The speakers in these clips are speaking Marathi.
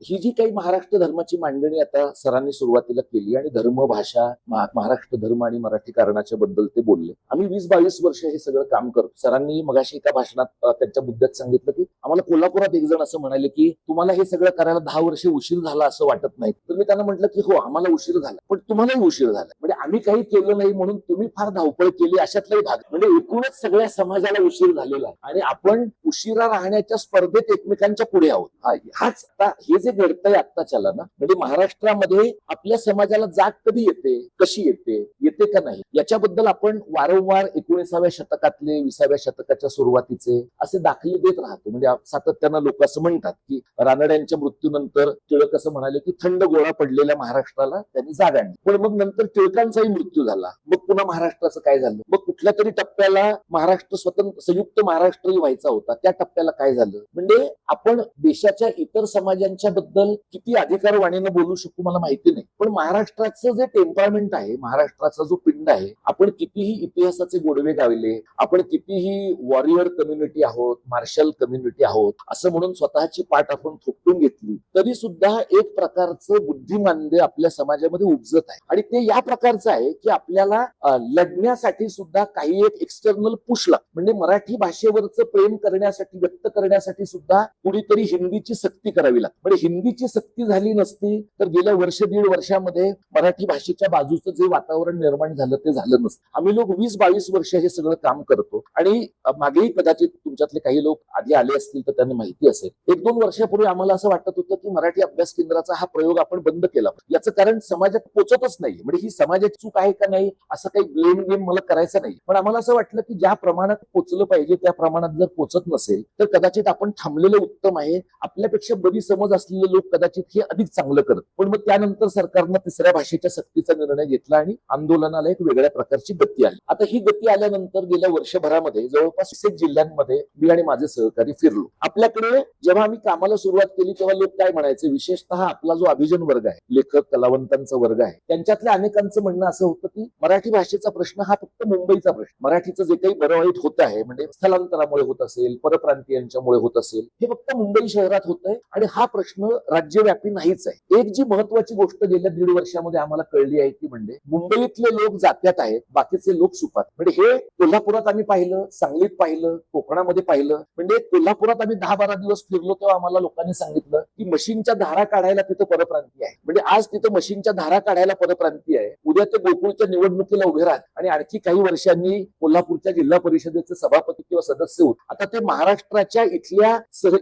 ही जी काही महाराष्ट्र धर्माची मांडणी आता सरांनी सुरुवातीला केली आणि धर्म भाषा महाराष्ट्र धर्म आणि मराठीकरणाच्या बद्दल ते बोलले. आम्ही 20-22 वर्ष हे सगळं काम करतो. सरांनी मगाशी एका भाषणात त्यांच्या मुद्द्यात सांगितलं की आम्हाला कोल्हापुरात एक जण असं म्हणाले की तुम्हाला हे सगळं करायला 10 वर्ष उशीर झाला असं वाटत नाही. तर मी त्यांना म्हटलं की हो आम्हाला उशीर झाला, पण तुम्हालाही उशीर झाला. म्हणजे आम्ही काही केलं नाही म्हणून तुम्ही फार धावपळ केली अशातलाही भाग. म्हणजे एकूणच सगळ्या समाजाला उशीर झालेला आहे आणि आपण उशिरा राहण्याच्या स्पर्धेत एकमेकांच्या पुढे आहोत. हाच आता हे जे घडतंय आत्ताच्याला ना, म्हणजे महाराष्ट्रामध्ये आपल्या समाजाला जाग कधी येते, कशी येते का नाही, याच्याबद्दल आपण वारंवार 19व्या शतकातले 20व्या शतकाच्या सुरुवातीचे असे दाखले देत राहतो. म्हणजे सातत्यानं लोक असं म्हणतात की रानड्यांच्या मृत्यूनंतर टिळक असं म्हणाले की थंड गोळा पडलेल्या महाराष्ट्राला त्यांनी जाग आणली. पण मग नंतर टिळकांचाही मृत्यू झाला. मग पुन्हा महाराष्ट्राचं काय झालं? मग कुठल्या तरी टप्प्याला महाराष्ट्र स्वतंत्र संयुक्त महाराष्ट्रही व्हायचा होता. त्या टप्प्याला काय झालं? म्हणजे आपण देशाच्या इतर समाजांच्या बद्दल किती अधिकारवाणीनं बोलू शकू मला माहिती नाही, पण महाराष्ट्राचं जे टेम्परामेंट आहे, महाराष्ट्राचा जो पिंड आहे, आपण कितीही इतिहासाचे गोडवे गावले, आपण कितीही वॉरियर कम्युनिटी आहोत, मार्शल कम्युनिटी आहोत असं म्हणून स्वतःची पाठ आपण थोपटून घेतली, तरी सुद्धा एक प्रकारचं बुद्धिमांद्य आपल्या समाजामध्ये उपजत आहे. आणि ते या प्रकारचं आहे की आपल्याला लढण्यासाठी सुद्धा काही एक एक्सटर्नल पुश लागतं. म्हणजे मराठी भाषेवरचं प्रेम करण्यासाठी, व्यक्त करण्यासाठी सुद्धा कुणीतरी हिंदीची सक्ती करावी लागते. म्हणजे हिंदीची सक्ती झाली नसती तर गेल्या दीड वर्षामध्ये मराठी भाषेच्या बाजूचं जे वातावरण निर्माण झालं ते झालं नसतं. आम्ही लोक 20-22 वर्ष हे सगळं काम करतो आणि मागेही कदाचित तुमच्यातले काही लोक आधी आले असतील तर त्यांना माहिती असेल, 1-2 वर्षापूर्वी आम्हाला असं वाटत होतं की मराठी अभ्यास केंद्राचा हा प्रयोग आपण बंद केला. याचं कारण समाजात पोचतच नाही. म्हणजे ही समाजाची चूक आहे का नाही असं काही ब्लेम गेम मला करायचं नाही, पण आम्हाला असं वाटलं की ज्या प्रमाणात पोचलं पाहिजे त्या प्रमाणात जर पोचत नसेल तर कदाचित आपण थांबलेलं उत्तम आहे. आपल्यापेक्षा बरी समज असलेले लोक कदाचित हे अधिक चांगलं करत. पण मग त्यानंतर सरकारनं तिसऱ्या भाषेच्या सक्तीचा निर्णय घेतला आणि आंदोलनाला एक वेगळ्या प्रकारची गती आली. आता ही गती आल्यानंतर गेल्या वर्षभरामध्ये जवळपास 6 जिल्ह्यांमध्ये मी आणि माझे सहकारी फिरलो. आपल्याकडे जेव्हा आम्ही कामाला सुरुवात केली तेव्हा लोक काय म्हणायचे, विशेषतः आपला जो अभिजन वर्ग आहे, लेखक कलावंतांचा वर्ग आहे, त्यांच्यातल्या अनेकांचं म्हणणं असं होतं की मराठी भाषेचा प्रश्न हा फक्त मुंबईचा प्रश्न. मराठीचं जे काही बरं वाईट होत आहे, म्हणजे स्थलांतरामुळे होत असेल, परप्रांतीयांच्यामुळे होत असेल, हे फक्त मुंबई शहरात होत आहे आणि हा प्रश्न राज्यव्यापी नाहीच आहे. एक जी महत्वाची गोष्ट गेल्या 1.5 वर्षामध्ये आम्हाला कळली आहे ती म्हणजे मुंबईतले लोक जात्यात आहेत, बाकीचे लोक सुपात. म्हणजे हे कोल्हापुरात आम्ही पाहिलं, सांगलीत पाहिलं, कोकणामध्ये पाहिलं. म्हणजे कोल्हापुरात आम्ही 10-12 दिवस फिरलो तेव्हा आम्हाला लोकांनी सांगितलं की मशीनच्या धारा काढायला तिथं परप्रांती आहे. म्हणजे आज तिथं मशीनच्या धारा काढायला परप्रांती आहे, उद्या ते गोकुळच्या निवडणुकीला उभे राहत आणि आणखी काही वर्षांनी कोल्हापूरच्या जिल्हा परिषदेचे सभापती किंवा सदस्य होत. आता ते महाराष्ट्राच्या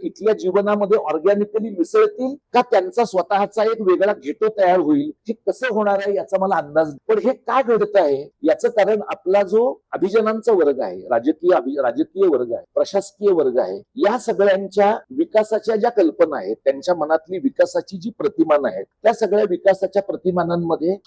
इथल्या जीवनामध्ये ऑर्गॅनिकली मिसळतील का त्यांचा स्वतःचा एक वेगळा घेतो तयार होईल, हे कसं होणार आहे याचा मला अंदाज नाही. पण हे का घडत आहे याचं कारण आपला जो अभिजनांचा वर्ग आहे, राजकीय वर्ग आहे, प्रशासकीय वर्ग आहे, या सगळ्यांच्या विकासाच्या ज्या कल्पना आहेत, त्यांच्या मनातली विकासाची जी प्रतिमान आहेत, त्या सगळ्या विकासाच्या प्रतिमानांमध्ये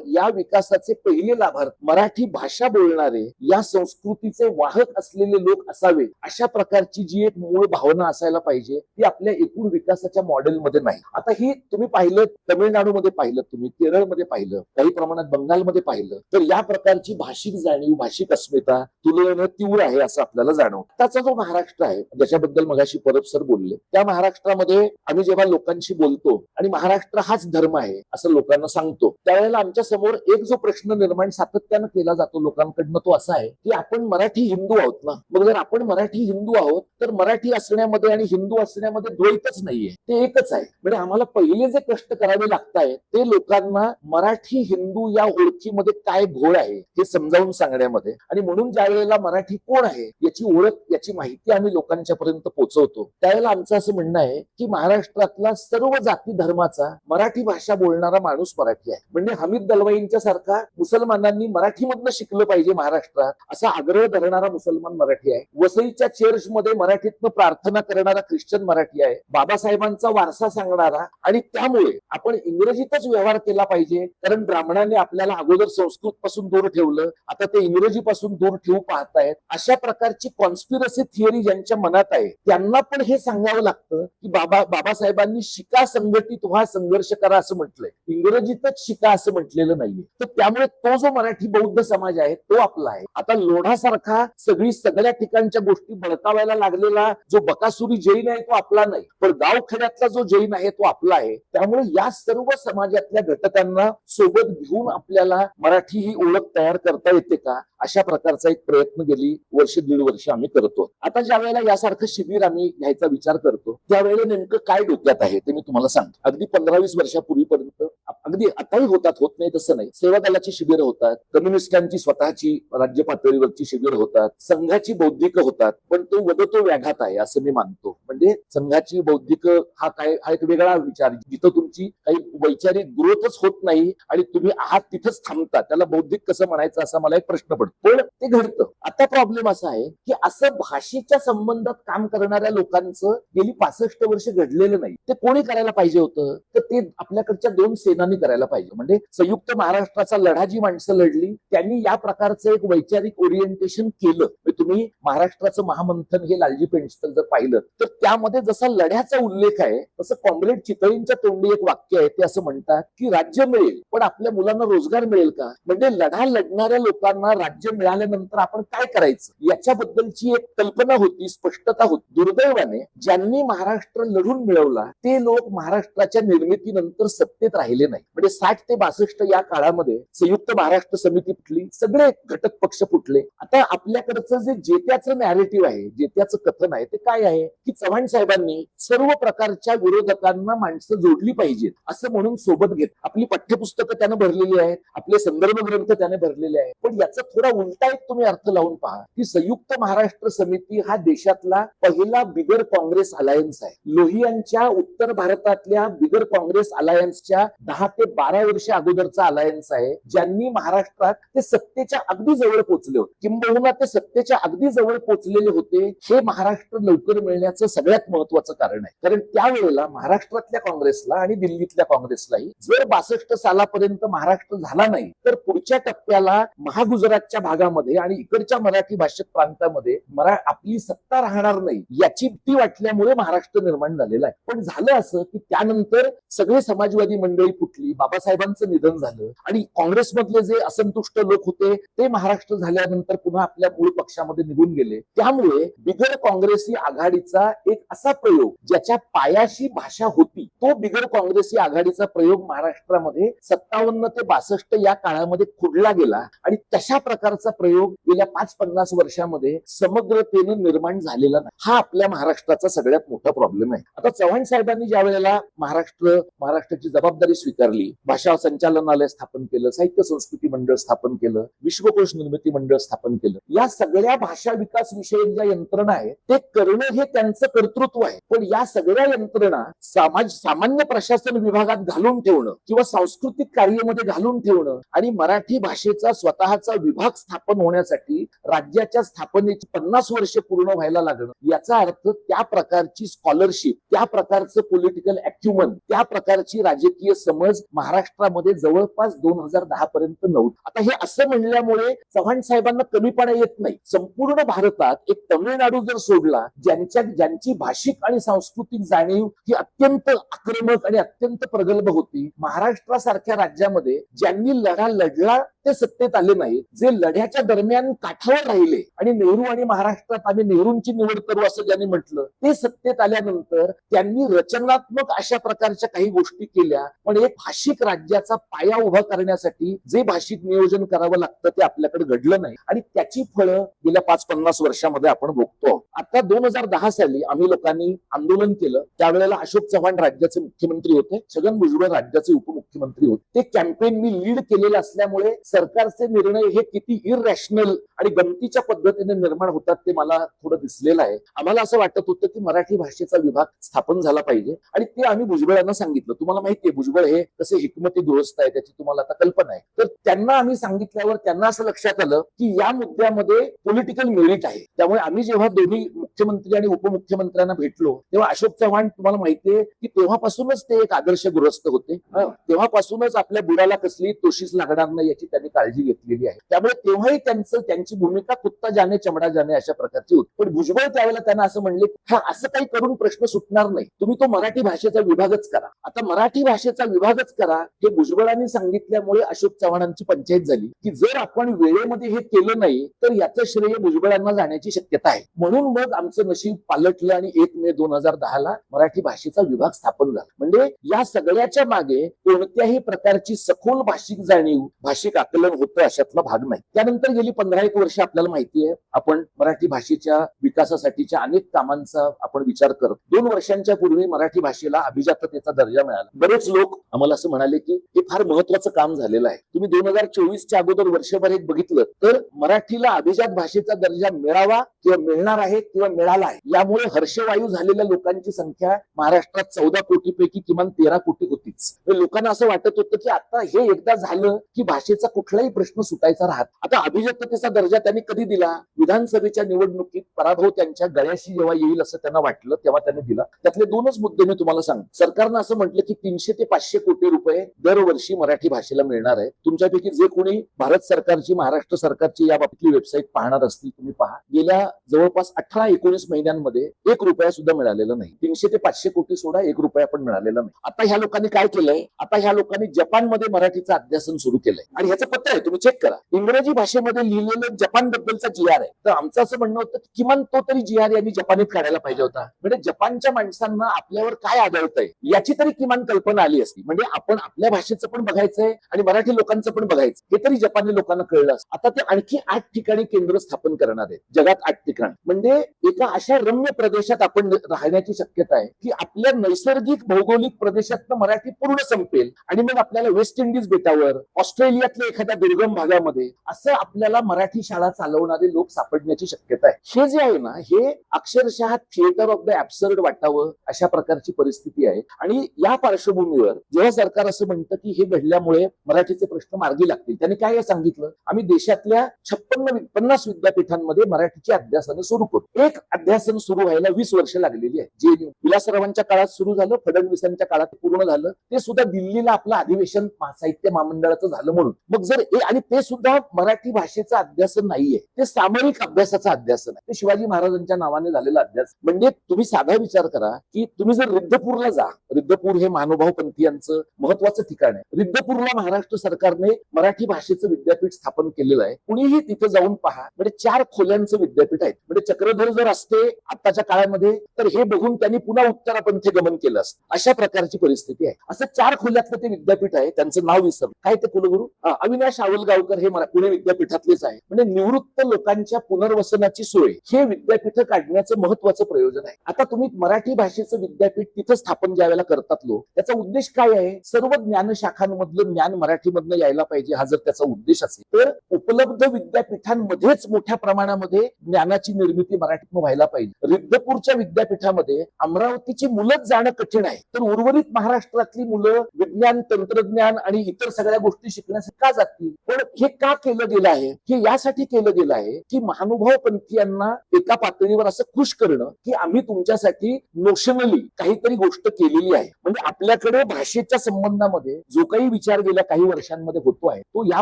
या विकासाचे पहिले लाभार्थी मराठी भाषा बोलणारे, या संस्कृतीचे वाहक असलेले लोक असावे, अशा प्रकारची जी एक मूळ भावना असायला पाहिजे ती आपल्या एकूण विकासाच्या मॉडेलमध्ये नाही. आता ही तुम्ही पाहिलं, तमिळनाडूमध्ये पाहिलं, तुम्ही केरळमध्ये पाहिलं, काही प्रमाणात बंगालमध्ये पाहिलं, तर या प्रकारची भाषिक जाणीव, भाषिक अस्मिता तुलनेनं तीव्र आहे असं आपल्याला जाणवतं. त्याचा जो महाराष्ट्र आहे ज्याच्याबद्दल मगाशी परब सर बोलले, त्या महाराष्ट्रामध्ये आम्ही जेव्हा लोकांशी बोलतो आणि महाराष्ट्र हाच धर्म आहे असं लोकांना सांगतो, त्यावेळेला आमच्या समोर एक जो प्रश्न निर्माण सातत्यानं केला जातो लोकांकडनं तो असा आहे की आपण मराठी हिंदू आहोत ना, मग जर आपण मराठी हिंदू आहोत तर मराठी असण्यामध्ये आणि हिंदू असण्यामध्ये द्वैतच नाहीये, ते एकच आहे. म्हणजे आम्हाला पहिले जे कष्ट करावे लागतायत ते लोकांना मराठी हिंदू या ओळखीमध्ये काय घोळ आहे हे समजावून सांगण्यामध्ये, आणि म्हणून ज्या वेळेला मराठी कोण आहे याची ओळख, याची माहिती आम्ही लोकांच्या पर्यंत पोहोचवतो, त्यावेळेला आमचं असं म्हणणं आहे की महाराष्ट्रातला सर्व जाती धर्माचा मराठी भाषा बोलणारा माणूस मराठी आहे. म्हणजे हमीद दलवाईंच्या सारखा मुसलमानांनी मराठीमधनं शिकलं पाहिजे महाराष्ट्रात असा आग्रह धरणारा मुसलमान मराठी आहे. वसईच्या चर्चमध्ये मराठीतनं प्रार्थना करणारा ख्रिश्चन मराठी आहे. बाबासाहेबांचा वारसा सांगणारा, आणि त्यामुळे आपण इंग्रजीतच व्यवहार केला पाहिजे कारण ब्राह्मणांनी आपल्याला अगोदर संस्कृत पासून दूर ठेवलं, आता ते इंग्रजी पासून दूर ठेवू पाहतायत, अशा प्रकारची कॉन्स्पिरसी थिअरी ज्यांच्या मनात आहे त्यांना पण हे सांगावं लागतं की बाबासाहेबांनी शिका संघटित व्हा, संघर्ष करा असं म्हटलंय, इंग्रजीतच शिका असं म्हटलेलं नाहीये. तर त्यामुळे तो जो मराठी बौद्ध समाज आहे तो आपला आहे. आता लोढासारखा सगळ्या ठिकाणच्या गोष्टी बळकावायला लागलेला जो बकासुरी जैन आहे तो आपला नाही, पण गावखेड्यातला जो जैन आहे तो आपला आहे. त्यामुळे या सर्व समाजातल्या घटकांना सोबत घेऊन आपल्याला मराठी ही ओळख तयार करता येते का, अशा प्रकारचा एक प्रयत्न गेली वर्ष दीड वर्ष आम्ही करतो. आता ज्या वेळेला यासारखं शिबिर आम्ही घ्यायचा विचार करतो त्यावेळेला नेमकं काय डोक्यात आहे ते मी तुम्हाला सांगतो. अगदी 15-20 वर्षापूर्वीपर्यंत अगदी आताही होत नाही तसं नाही, सेवा दलाची शिबिरं होतात, कम्युनिस्टांची स्वतःची राज्य पातळीवरची शिबिर होतात, संघाची बौद्धिक होतात, पण तो वदतो व्याघात आहे असं मी मानतो. म्हणजे संघाची बौद्धिक हा एक वेगळा विचार, जिथं तुमची काही वैचारिक ग्रोथच होत नाही आणि तुम्ही आहात तिथंच थांबता, त्याला बौद्धिक कसं म्हणायचं असा मला एक प्रश्न पडतो. पण ते घडतं. आता प्रॉब्लेम असा आहे की असं भाषेच्या संबंधात काम करणाऱ्या लोकांचं गेली 65 वर्ष घडलेलं नाही. ते कोणी करायला पाहिजे होतं, तर ते आपल्याकडच्या 2 सेनानी करायला पाहिजे. म्हणजे संयुक्त महाराष्ट्राचा लढा जी माणसं लढली त्यांनी या प्रकारचं एक वैचारिक ओरिएंटेशन केलं. तुम्ही महाराष्ट्राचं महामंथन हे लालजी पेंडसेकर जर पाहिलं तर त्यामध्ये जसा लढ्याचा उल्लेख आहे तसं कॉम्रेड चितळींच्या तोंडी एक वाक्य आहे. ते असं म्हणतात की राज्य मिळेल पण आपल्या मुलांना रोजगार मिळेल का. म्हणजे लढा लढणाऱ्या लोकांना राज्य मिळाल्यानंतर आपण काय करायचं याच्याबद्दलची एक कल्पना होती, स्पष्टता होती. दुर्दैवाने ज्यांनी महाराष्ट्र लढून मिळवला ते लोक महाराष्ट्राच्या निर्मितीनंतर सत्तेत राहिले नाही. म्हणजे 60 ते 62 या काळामध्ये संयुक्त महाराष्ट्र समिती फुटली, सगळे घटक पक्ष फुटले. आता आपल्याकडचं जे जेत्याचं नॅरेटिव्ह आहे, जेत्याचं कथन आहे ते काय आहे की चव्हाण साहेबांनी सर्व प्रकारच्या विरोधकांना माणसं जोडली पाहिजेत असं म्हणून सोबत घेत आपली पाठ्यपुस्तकं त्यानं भरलेली आहेत, आपले संदर्भ ग्रंथ त्याने भरलेले आहेत. पण याचा थोडा उलटा एक तुम्ही अर्थ लावून पहा की संयुक्त महाराष्ट्र समिती हा देशातला पहिला बिगर काँग्रेस अलायन्स आहे. लोहियांच्या उत्तर भारतातल्या बिगर काँग्रेस अलायन्सच्या 10 ते 12 वर्ष अगोदरचा अलायन्स आहे, ज्यांनी महाराष्ट्रात ते सत्तेच्या अगदी जवळ पोहोचले होते. किंबहुना ते सत्तेच्या अगदी जवळ पोहोचलेले होते हे महाराष्ट्र लवकर मिळण्याचं सगळ्यात महत्वाचं कारण आहे. कारण त्यावेळेला महाराष्ट्रातल्या काँग्रेसला आणि दिल्लीतल्या काँग्रेसलाही जर 62 सालापर्यंत महाराष्ट्र झाला नाही तर पुढच्या टप्प्याला महागुजरातच्या भागामध्ये आणि इकडच्या मराठी भाषक प्रांतामध्ये आपली सत्ता राहणार नाही याची भीती वाटल्यामुळे महाराष्ट्र निर्माण झालेला आहे. पण झालं असं की त्यानंतर सगळे समाजवादी मंडळी फुटली, बाबासाहेबांचं निधन झालं आणि काँग्रेसमधले जे असंतुष्ट लोक होते ते महाराष्ट्र झाल्यानंतर पुन्हा आपल्या मूळ पक्षामध्ये निघून गेले. त्यामुळे बिगर काँग्रेसी आघाडीचा एक असा प्रयोग ज्याच्या पायाशी भाषा होती तो बिगर काँग्रेसी आघाडीचा प्रयोग महाराष्ट्रामध्ये 57 ते 62 या काळामध्ये खुडला गेला आणि तशा प्रकारचा प्रयोग गेल्या 5-50 वर्षामध्ये समग्रतेने निर्माण झालेला नाही. हा आपल्या महाराष्ट्राचा सगळ्यात मोठा प्रॉब्लेम आहे. आता चव्हाण साहेबांनी ज्या वेळेला महाराष्ट्राची जबाबदारी स्वीकारली, भाषा संचालनालय स्थापन केलं, साहित्य संस्कृती मंडळ स्थापन केलं, विश्वकोश निर्मिती मंडळ स्थापन केलं, या सगळ्या भाषा विकास विषयक ज्या यंत्रणा आहेत ते करणं हे त्यांचं कर्तृत्व आहे. पण या सगळ्या यंत्रणा सामान्य प्रशासन विभागात घालून ठेवणं किंवा सांस्कृतिक कार्यामध्ये घालून ठेवणं आणि मराठी भाषेचा स्वतःचा विभाग स्थापन होण्यासाठी राज्याच्या स्थापनेची 50 वर्ष पूर्ण व्हायला लागणं याचा अर्थ त्या प्रकारची स्कॉलरशिप, त्या प्रकारचं पॉलिटिकल अॅक्युमन, त्या प्रकारची राजकीय समज महाराष्ट्रामध्ये जवळपास 2010 पर्यंत नव्हती. आता हे असं म्हणल्यामुळे चव्हाण साहेबांना कमीपणा येत नाही. संपूर्ण भारतात एक तमिळनाडू जर सोडला ज्यांची भाषिक आणि सांस्कृतिक जाणीव ही अत्यंत आक्रमक आणि अत्यंत प्रगल्भ होती, महाराष्ट्रासारख्या राज्यामध्ये ज्यांनी लढा लढला ते सत्तेत आले नाही, जे लढ्याच्या दरम्यान काठावर राहिले आणि नेहरू आणि महाराष्ट्रात आम्ही नेहरूंची निवड करू असं ज्यांनी म्हटलं ते सत्तेत आल्यानंतर त्यांनी रचनात्मक अशा प्रकारच्या काही गोष्टी केल्या. पण एक भाषिक राज्याचा पाया उभा करण्यासाठी जे भाषिक नियोजन करावं लागतं ते आपल्याकडे घडलं नाही आणि त्याची फळं गेल्या 5-50 वर्षामध्ये आपण भोगतो. आता 2010 साली आम्ही लोकांनी आंदोलन केलं. त्यावेळेला अशोक चव्हाण राज्याचे मुख्यमंत्री होते, छगन भुजबळ राज्याचे उपमुख्यमंत्री होते. ते कॅम्पेन मी लीड केलेलं असल्यामुळे सरकारचे निर्णय हे किती इररॅशनल आणि गमतीच्या पद्धतीने निर्माण होतात ते मला थोडं दिसलेलं आहे. आम्हाला असं वाटत होतं की मराठी भाषेचा विभाग स्थापन झाला पाहिजे आणि ते आम्ही भुजबळांना सांगितलं. तुम्हाला माहितीये भुजबळ हे कसे हिकमती दुरुस्त आहे त्याची तुम्हाला आता कल्पना आहे. तर त्यांना आम्ही सांगितल्यावर त्यांना असं लक्षात आलं की या मुद्द्यामध्ये पॉलिटिकल मेरिट आहे. त्यामुळे आम्ही जेव्हा दोन्ही मुख्यमंत्री आणि उपमुख्यमंत्र्यांना भेटलो तेव्हा अशोक चव्हाण तुम्हाला माहितीये की तेव्हापासूनच ते एक आदर्श गृहस्थ होते. तेव्हापासूनच आपल्या बुडाला कसली तोशीच लागणार नाही याची त्यांनी त्यांनी काळजी घेतलेली आहे. त्यामुळे तेव्हाही त्यांची भूमिका कुत्ता जाने चमडा जाने अशा प्रकारची होती. पण भुजबळ त्यावेळेला त्यांना असं म्हणले, हा असं काही करून प्रश्न सुटणार नाही, तुम्ही तो मराठी भाषेचा विभागच करा. आता मराठी भाषेचा विभागच करा हे भुजबळांनी सांगितल्यामुळे अशोक चव्हाणांची पंचायत झाली की जर आपण वेळेमध्ये हे केलं नाही तर याचं श्रेय भुजबळांना जाण्याची शक्यता आहे. म्हणून मग आमचं नशीब पालटलं आणि 1 मे 2010 मराठी भाषेचा विभाग स्थापन झाला. म्हणजे या सगळ्याच्या मागे कोणत्याही प्रकारची सखोल भाषिक जाणीव, भाषिक आकलन होतं अशातला भाग नाही. त्यानंतर गेली 15-1 वर्ष आपल्याला माहिती आहे आपण मराठी भाषेच्या विकासासाठीच्या अनेक कामांचा आपण विचार करत. 2 वर्षांच्या पूर्वी मराठी भाषेला अभिजाततेचा दर्जा मिळाला. बरेच लोक आम्हाला असं म्हणाले की हे फार महत्वाचं काम झालेलं आहे. तुम्ही 2024च्या अगोदर वर्षभर एक बघितलं तर मराठीला अभिजात भाषेचा दर्जा मिळावा किंवा मिळणार आहे किंवा मिळाला आहे, यामुळे हर्षवायू झालेल्या लोकांची संख्या महाराष्ट्रात 14 कोटीपैकी किमान 13 कोटी होतीच. लोकांना असं वाटत होतं की आता हे एकदा झालं की भाषेचा कुठलाही प्रश्न सुटायचा राहत. आता अभिजाततेचा दर्जा त्यांनी कधी दिला? विधानसभेच्या निवडणुकीत पराभव त्यांच्या गळ्याशी जेव्हा येईल असं त्यांना वाटलं तेव्हा त्यांनी दिला. त्यातले 2च मुद्दे मी तुम्हाला सांगतो. सरकारनं असं म्हटलं की 300 ते 500 कोटी रुपये दरवर्षी मराठी भाषेला मिळणार आहे. तुमच्यापैकी जे कोणी भारत सरकारची, महाराष्ट्र सरकारची या बाबतीतली वेबसाईट पाहणार असतील तुम्ही पहा, गेल्या जवळपास 18-19 महिन्यांमध्ये 1 रुपया सुद्धा मिळालेला नाही. 300 ते 500 कोटी सोडा, 1 रुपया पण मिळालेला नाही. आता ह्या लोकांनी काय केलंय? आता ह्या लोकांनी जपानमध्ये मराठीचं अध्यासन सुरू केलंय आणि ह्याचं पत्र आहे, तुम्ही चेक करा. इंग्रजी भाषेमध्ये लिहिलेलं जपान बद्दलचा GR आहे. तर आमचं असं म्हणणं होतं की किमान तो तरी GR यांनी जपानीत काढायला पाहिजे होता. म्हणजे जपानच्या माणसांना आपल्यावर काय आढळतंय याची तरी किमान कल्पना आली असती. म्हणजे आपण आपल्या भाषेचं पण बघायचंय आणि मराठी लोकांचं पण बघायचं, हे तरी जपानी लोकांना कळलं असतं. आता ते आणखी 8 ठिकाणी केंद्र स्थापन करणार आहेत, जगात 8 ठिकाण. म्हणजे एका अशा रम्य प्रदेशात आपण राहण्याची शक्यता आहे की आपल्या नैसर्गिक भौगोलिक प्रदेशातनं मराठी पूर्ण संपेल आणि मग आपल्याला वेस्ट इंडिज बेटावर, ऑस्ट्रेलियातल्या एखाद्या दुर्गम भागामध्ये असं आपल्याला मराठी शाळा चालवणारे लोक सापडण्याची शक्यता आहे. हे जे आहे ना, हे अक्षरशः थिएटर ऑफ द ऍब्सर्ड वाटावं अशा प्रकारची परिस्थिती आहे. आणि या पार्श्वभूमीवर जेव्हा सरकार असं म्हणतं की हे घडल्यामुळे मराठीचे प्रश्न मार्गी लागतील, त्यांनी काय सांगितलं? आम्ही देशातल्या 56-50 विद्यापीठांमध्ये मराठीची अध्यासनं सुरू करू. एक अध्यासन सुरू व्हायला 20 वर्ष लागलेली आहे. जे विलासरावांच्या काळात सुरू झालं, फडणवीसांच्या काळात पूर्ण झालं, ते सुद्धा दिल्लीला आपलं अधिवेशन साहित्य महामंडळाचं झालं म्हणून. मग जर आणि ते सुद्धा मराठी भाषेचं अध्यासन नाहीये, ते सामरिक अभ्यासाचं अध्यासन आहे. ते शिवाजी महाराजांच्या नावाने झालेलं अध्यास. म्हणजे तुम्ही साधा विचार करा की तुम्ही जर रिद्धपूरला जा, रिद्धपूर हे महानुभाव पंथीयांचं महत्वाचं ठिकाण आहे. रिद्धपूरला महाराष्ट्र सरकारने मराठी भाषेचं विद्यापीठ स्थापन केलेलं आहे. कुणीही तिथे जाऊन पहा, म्हणजे 4 खोल्यांचं विद्यापीठ आहे. म्हणजे चक्रधर जर असते आताच्या काळामध्ये तर हे बघून त्यांनी पुन्हा उत्तरापंथी गमन केलं असतं. अशा प्रकारची परिस्थिती आहे. असं 4 खोल्यातलं ते विद्यापीठ आहे. त्यांचं नाव विसरलं, काय ते कुलगुरू अविनाश आवलगावकर हे पुणे विद्यापीठातलेच आहे. म्हणजे निवृत्त लोकांच्या पुनर्वसनाची सोय हे विद्यापीठ काढण्याचं महत्वाचं प्रयोजन आहे. आता तुम्ही मराठी भाषेचं विद्यापीठ तिथं स्थापन ज्यावेळेला करतात लोक, त्याचा उद्देश काय आहे? सर्व ज्ञानशाखांमधलं ज्ञान मराठीमधनं यायला पाहिजे, हा जर त्याचा उद्देश असेल तर उपलब्ध विद्यापीठांमध्येच मोठ्या प्रमाणामध्ये ज्ञानाची निर्मिती मराठीतून व्हायला पाहिजे. रिद्धपूरच्या विद्यापीठामध्ये अमरावतीची मुलंच जाणं कठीण आहे, तर उर्वरित महाराष्ट्रातली मुलं विज्ञान, तंत्रज्ञान आणि इतर सगळ्या गोष्टी शिकण्यासाठी का जातील? पण हे का केलं गेलं आहे? हे यासाठी केलं गेलं आहे की महानुभाव पंथीयांना एका पातळीवर असं खुश करणं की आम्ही तुमच्यासाठी नोशनली काहीतरी गोष्ट केलेली आहे. म्हणजे आपल्याकडे भाषेच्या संबंधामध्ये जो काही विचार गेल्या काही वर्षांमध्ये होतो आहे तो या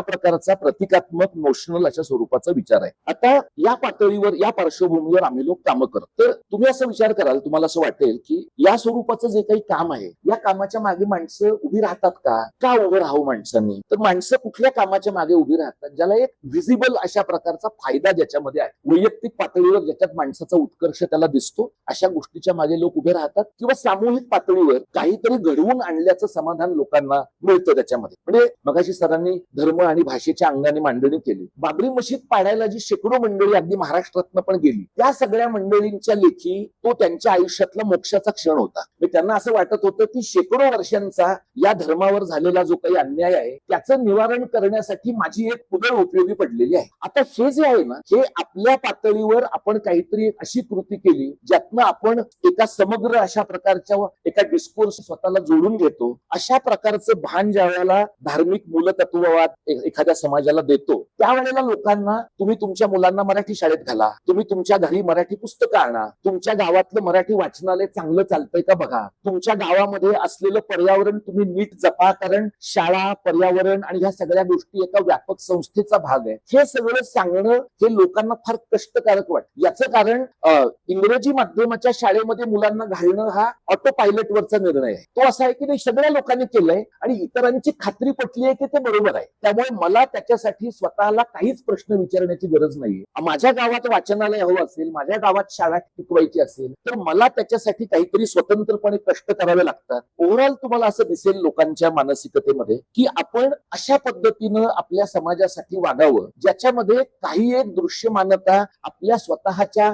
प्रकारचा प्रतिकात्मक नोशनल अशा स्वरूपाचा विचार आहे. आता या पातळीवर, या पार्श्वभूमीवर आम्ही लोक कामं करतो. तर तुम्ही असं विचार कराल, तुम्हाला असं वाटेल की या स्वरूपाचं जे काही काम आहे या कामाच्या मागे माणसं उभी राहतात का उभं राहावं माणसांनी? तर माणसं कुठल्या कामाच्या मागे उभी राहतात? ज्याला एक व्हिजिबल अशा प्रकारचा फायदा ज्याच्यामध्ये आहे, वैयक्तिक पातळीवर ज्याच्यात माणसाचा उत्कर्ष त्याला दिसतो, अशा गोष्टीच्या मागे लोक उभे राहतात. किंवा सामूहिक पातळीवर काहीतरी घडवून आणल्याचं समाधान लोकांना मिळतं त्याच्यामध्ये. म्हणजे मगाशी सरांनी धर्म आणि भाषेच्या अंगाने मांडणी केली. बाबरी मशीद पाडायला जी शेकडो मंडळी अगदी महाराष्ट्रातनं पण गेली, त्या सगळ्या मंडळींच्या लेखी तो त्यांच्या आयुष्यातला मोक्षाचा क्षण होता. त्यांना असं वाटत होतं की शेकडो वर्षांचा या धर्मावर झालेला जो काही अन्याय आहे त्याचं निवारण करण्यासाठी माझी एक पुनर उपयोगी पडलेली आहे. आता हे जे आहे ना, हे आपल्या पातळीवर आपण काहीतरी अशी कृती केली ज्यातनं आपण एका समग्र अशा प्रकारच्या एका डिस्कोर्स स्वतःला जोडून घेतो. अशा प्रकारचं भान ज्या वेळेला धार्मिक मूलतत्ववाद एखाद्या समाजाला देतो, त्यावेळेला लोकांना तुम्ही तुमच्या मुलांना मराठी शाळेत घाला, तुम्ही तुमच्या घरी मराठी पुस्तकं आणा, तुमच्या गावातलं मराठी वाचनालय चांगलं चालतंय का बघा, तुमच्या गावामध्ये असलेलं पर्यावरण तुम्ही नीट जपा, कारण शाळा, पर्यावरण आणि ह्या सगळ्या गोष्टी एका व्यापक संस्थेचा भाग आहे, हे सगळं सांगणं हे लोकांना फार कष्टकारक वाटतं. याचं कारण इंग्रजी माध्यमाच्या शाळेमध्ये मुलांना घालणं हा ऑटो पायलट वरचा निर्णय आहे. तो असा आहे की नाही, सगळ्या लोकांनी केलंय आणि इतरांची खात्री पटली आहे की ते बरोबर आहे. त्यामुळे मला त्याच्यासाठी स्वतःला काहीच प्रश्न विचारण्याची गरज नाहीये. माझ्या गावात वाचनालय हवं असेल, माझ्या गावात शाळा टिकवायची असेल, तर मला त्याच्यासाठी काहीतरी स्वतंत्रपणे कष्ट करावे लागतात. ओव्हरऑल तुम्हाला असं दिसेल लोकांच्या मानसिकतेमध्ये की आपण अशा पद्धतीनं आपल्या समाजासाठी वागावं ज्याच्यामध्ये काही एक दृश्यमानता आपल्या स्वतःच्या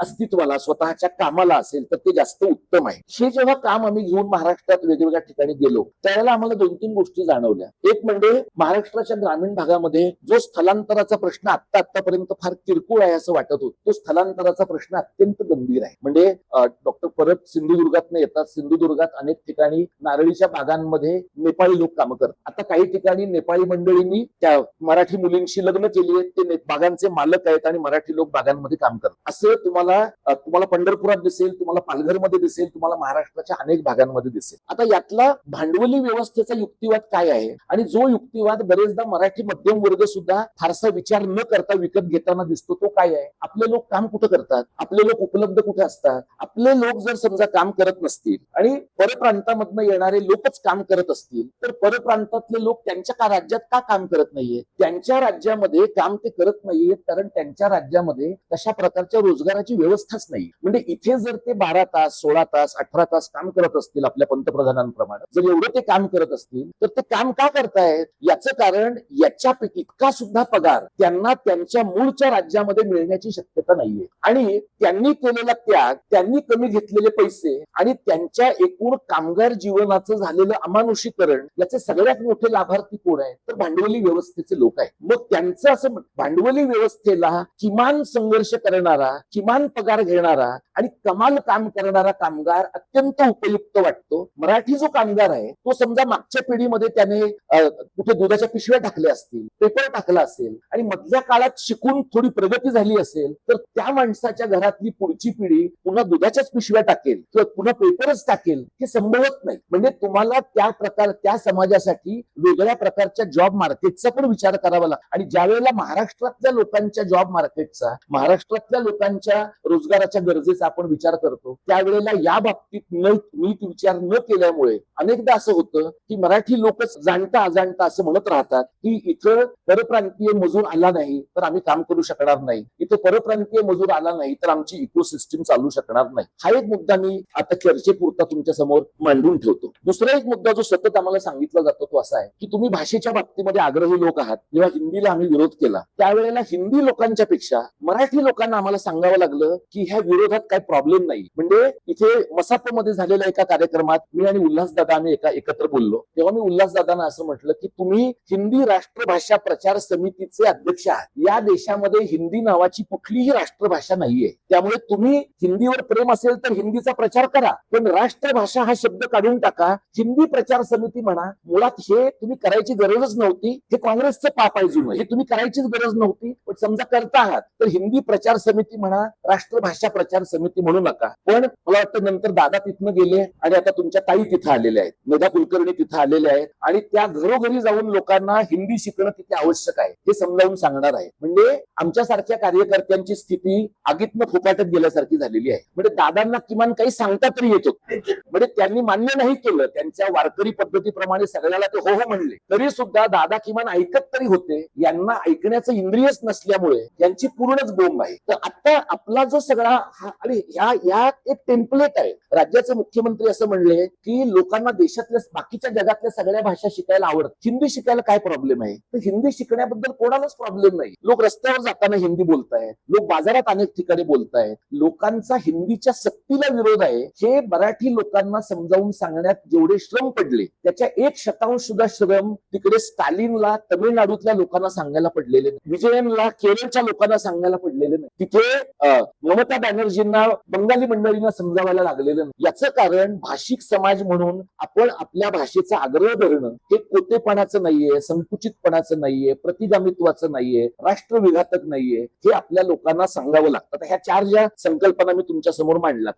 अस्तित्वाला, स्वतःच्या कामाला असेल तर ते जास्त उत्तम आहे. हे जेव्हा काम आम्ही घेऊन महाराष्ट्रात वेगवेगळ्या ठिकाणी गेलो त्यावेळेला आम्हाला 2-3 गोष्टी जाणवल्या. एक म्हणजे महाराष्ट्राच्या ग्रामीण भागामध्ये जो स्थलांतराचा प्रश्न आतापर्यंत फार किरकोळ आहे असं वाटत होतं, तो स्थलांतराचा प्रश्न अत्यंत गंभीर आहे. म्हणजे डॉक्टर परत सिंधुदुर्गात येतात. सिंधुदुर्गात अनेक ठिकाणी नारळीच्या बागांमध्ये नेपाळी लोक कामं करतात. आता काही ठिकाणी नेपाळी मंडळींनी त्या मराठी मुलींशी लग्न केली आहेत, ते बागांचे मालक आहेत आणि मराठी लोक बागांमध्ये काम करतात. असं तुम्हाला पंढरपुरात दिसेल, तुम्हाला पालघरमध्ये दिसेल, तुम्हाला महाराष्ट्राच्या अनेक भागांमध्ये दिसेल. आता यातला भांडवली व्यवस्थेचा युक्तिवाद काय आहे आणि जो युक्तिवाद बरेचदा मराठी मध्यम वर्ग सुद्धा फारसा विचार न करता विकत घेताना दिसतो, तो काय आहे? आपले लोक काम कुठं करतात, आपले लोक उपलब्ध कुठे असतात, आपले लोक जर समजा काम करत नसतील आणि परप्रांतामधनं येणारे लोकच काम करत असतील तर परप्रांतातले लोक त्यांच्या राज्यात का काम करत नाहीये? त्यांच्या राज्यामध्ये काम ते करत नाहीयेत कारण त्यांच्या राज्यामध्ये तशा प्रकारच्या रोजगाराची व्यवस्थाच नाही. म्हणजे इथे जर ते 12 तास, 16 तास, 18 तास काम करत असतील आपल्या पंतप्रधानांप्रमाणे, जर एवढं ते काम करत असतील तर ते काम का करतायत? याचं कारण याच्यापैकी इतका सुद्धा पगार त्यांना त्यांच्या मूळच्या राज्यामध्ये मिळण्याची शक्यता नाहीये आणि त्यांनी केलेला त्याग, त्यांनी कमी घेतलेले पैसे आणि त्यांच्या एकूण कामगार जीवनाचं झालेलं अमानुषीकरण याचे सगळ्यात मोठे लाभार्थी कोण आहेत? तर भांडवली व्यवस्थेचे लोक आहेत. मग त्यांचं असं भांडवली व्यवस्थेला किमान संघर्ष करणारा, किमान पगार घेणारा आणि कमाल काम करणारा कामगार अत्यंत उपयुक्त वाटतो. मराठी जो कामगार आहे तो समजा मागच्या पिढीमध्ये त्याने कुठे दुधाच्या पिशव्या टाकल्या असतील, पेपर टाकला असेल आणि मधल्या काळात शिकून थोडी प्रगती झाली असेल तर त्या माणसाच्या घरातली पुढची पिढी पुन्हा दुधाच्याच पिशव्या टाकेल किंवा पुन्हा पेपरच टाकेल हे संभवत नाही. म्हणजे तुम्हाला त्या समाजासाठी वेगळ्या प्रकारच्या जॉब मार्केटचा पण विचार करावा लागतो आणि ज्या वेळेला महाराष्ट्रातल्या लोकांच्या जॉब मार्केटचा, महाराष्ट्रातल्या लोकांच्या रोजगाराच्या गरजेचा आपण विचार करतो त्यावेळेला या बाबतीत नीट विचार न केल्यामुळे अनेकदा असं होतं की मराठी लोकच जाणता अजाणता असं म्हणत राहतात की इथं परप्रांतीय मजूर आला नाही तर आम्ही काम करू शकणार नाही, इथं परप्रांतीय मजूर आला नाही तर आमची इकोसिस्टीम चालू शकणार नाही. हा एक मुद्दा मी आता चर्चेपुरता तुमच्या समोर मांडून ठेवतो. दुसरा एक मुद्दा जो सतत आम्हाला सांगितला जातो तो असा आहे की तुम्ही भाषेच्या बाबतीमध्ये आग्रही लोक आहात. जेव्हा हिंदीला आम्ही विरोध केला त्यावेळेला हिंदी लोकांच्या पेक्षा मराठी लोकांना आम्हाला सांगावं लागलं की ह्या विरोधात काही प्रॉब्लेम नाही. म्हणजे इथे मसापमध्ये झालेल्या एका कार्यक्रमात मी आणि उल्हासदादा आम्ही एकत्र बोललो तेव्हा मी उल्हासदादांना असं म्हटलं की तुम्ही हिंदी राष्ट्रभाषा प्रचार समितीचे अध्यक्ष आहात. या देशामध्ये हिंदी नावाची कुठलीही राष्ट्रभाषा नाहीये, त्यामुळे तुम्ही हिंदीवर प्रेम असेल तर हिंदीचा प्रचार करा, पण राष्ट्रभाषा हा शब्द काढून टाका, हिंदी प्रचार समिती म्हणा. मुळात हे तुम्ही करायची गरजच नव्हती, हे काँग्रेसचं पाप आहे जुनं, हे तुम्ही करायचीच गरज नव्हती. पण समजा करता आहात तर हिंदी प्रचार समिती म्हणा, राष्ट्रभाषा प्रचार समिती म्हणू नका. पण मला वाटतं नंतर दादा तिथनं गेले आणि आता तुमच्या ताई तिथं आलेल्या आहेत, मेधा कुलकर्णी तिथं आलेल्या आहेत आणि त्या घरोघरी जाऊन लोकांना हिंदी शिकणं किती आवश्यक आहे हे समजावून सांगणार आहे. म्हणजे आमच्यासारख्या कार्यकर्त्यांची स्थिती आगीतनं फुकाटत गेल्यासारखी झालेली आहे. म्हणजे दादांना किमान काही सांगता तरी येत होतं, म्हणजे त्यांनी मान्य नाही केलं, त्यांच्या वारकरी पद्धतीप्रमाणे सगळ्याला ते हो हो म्हणले तरी सुद्धा दादा किमान ऐकत तरी होते. यांना ऐकण्याचं इंद्रियच नसल्यामुळे यांची पूर्णच बोंब आहे. तर आता आपला जो सगळा आणि ह्या एक टेम्पलेट आहे. राज्याचे मुख्यमंत्री असं म्हणले की लोकांना देशातल्या बाकीच्या जगातल्या सगळ्या भाषा शिकायला आवडत, हिंदी शिकायला काय प्रॉब्लेम आहे? तर हिंदी शिकण्याबद्दल कोणालाच प्रॉब्लेम नाही. लोक रस्त्यावर जाताना हिंदी बोलतायत, लोक बाजारात अनेक ठिकाणी बोलतायत. लोकांचा हिंदीच्या सक्तीला विरोध आहे हे मराठी लोकांना समजावून सांगण्यात जेवढे श्रम पडले त्याच्या 1% सुद्धा श्रम तिकडे स्टालिनला तामिळनाडूतल्या लोकांना सांगायला पडलेले नाही, विजयनला केरळच्या लोकांना सांगायला पडलेले नाही, तिथे ममता बॅनर्जींना बंगाली मंडळींना समजावायला लागलेलं नाही. याचं कारण भाषिक समाज म्हणून आपण आपल्या भाषेचा आग्रह धरणं हे कोतेपणाचं नाहीये, संकुचितपणाचं नाहीये, प्रतिगामित्वाचं नाहीये, राष्ट्रविघातक नाहीये, हे आपल्या लोकांना सांगावं लागतं. ह्या 4 ज्या संकल्पना मी तुमच्या समोर मांडल्या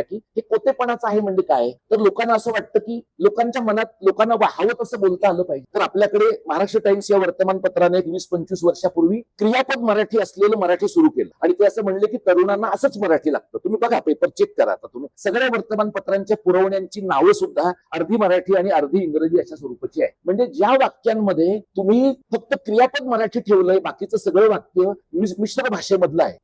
की हे कोतेपणाचं आहे म्हणजे काय? तर लोकांना असं वाटतं की लोकांच्या मनात लोकांना हवं तसं बोलता आलं पाहिजे. तर आपल्याकडे महाराष्ट्र टाइम्स या वर्तमानपत्राने 20-25 वर्षापूर्वी क्रियापद मराठी असलेलं मराठी सुरू केलं आणि ते असं म्हणले की तरुणांना असंच मराठी लागतं. तुम्ही बघा, पेपर चेक करा आता तुम्ही, सगळ्या वर्तमानपत्रांच्या पुरवण्यांची नावं सुद्धा अर्धी मराठी आणि अर्धी इंग्रजी अशा स्वरूपाची आहे. म्हणजे ज्या वाक्यांमध्ये तुम्ही फक्त क्रियापद मराठी ठेवलंय, बाकीचं सगळं वाक्य मिश्र भाषेमधलं आहे,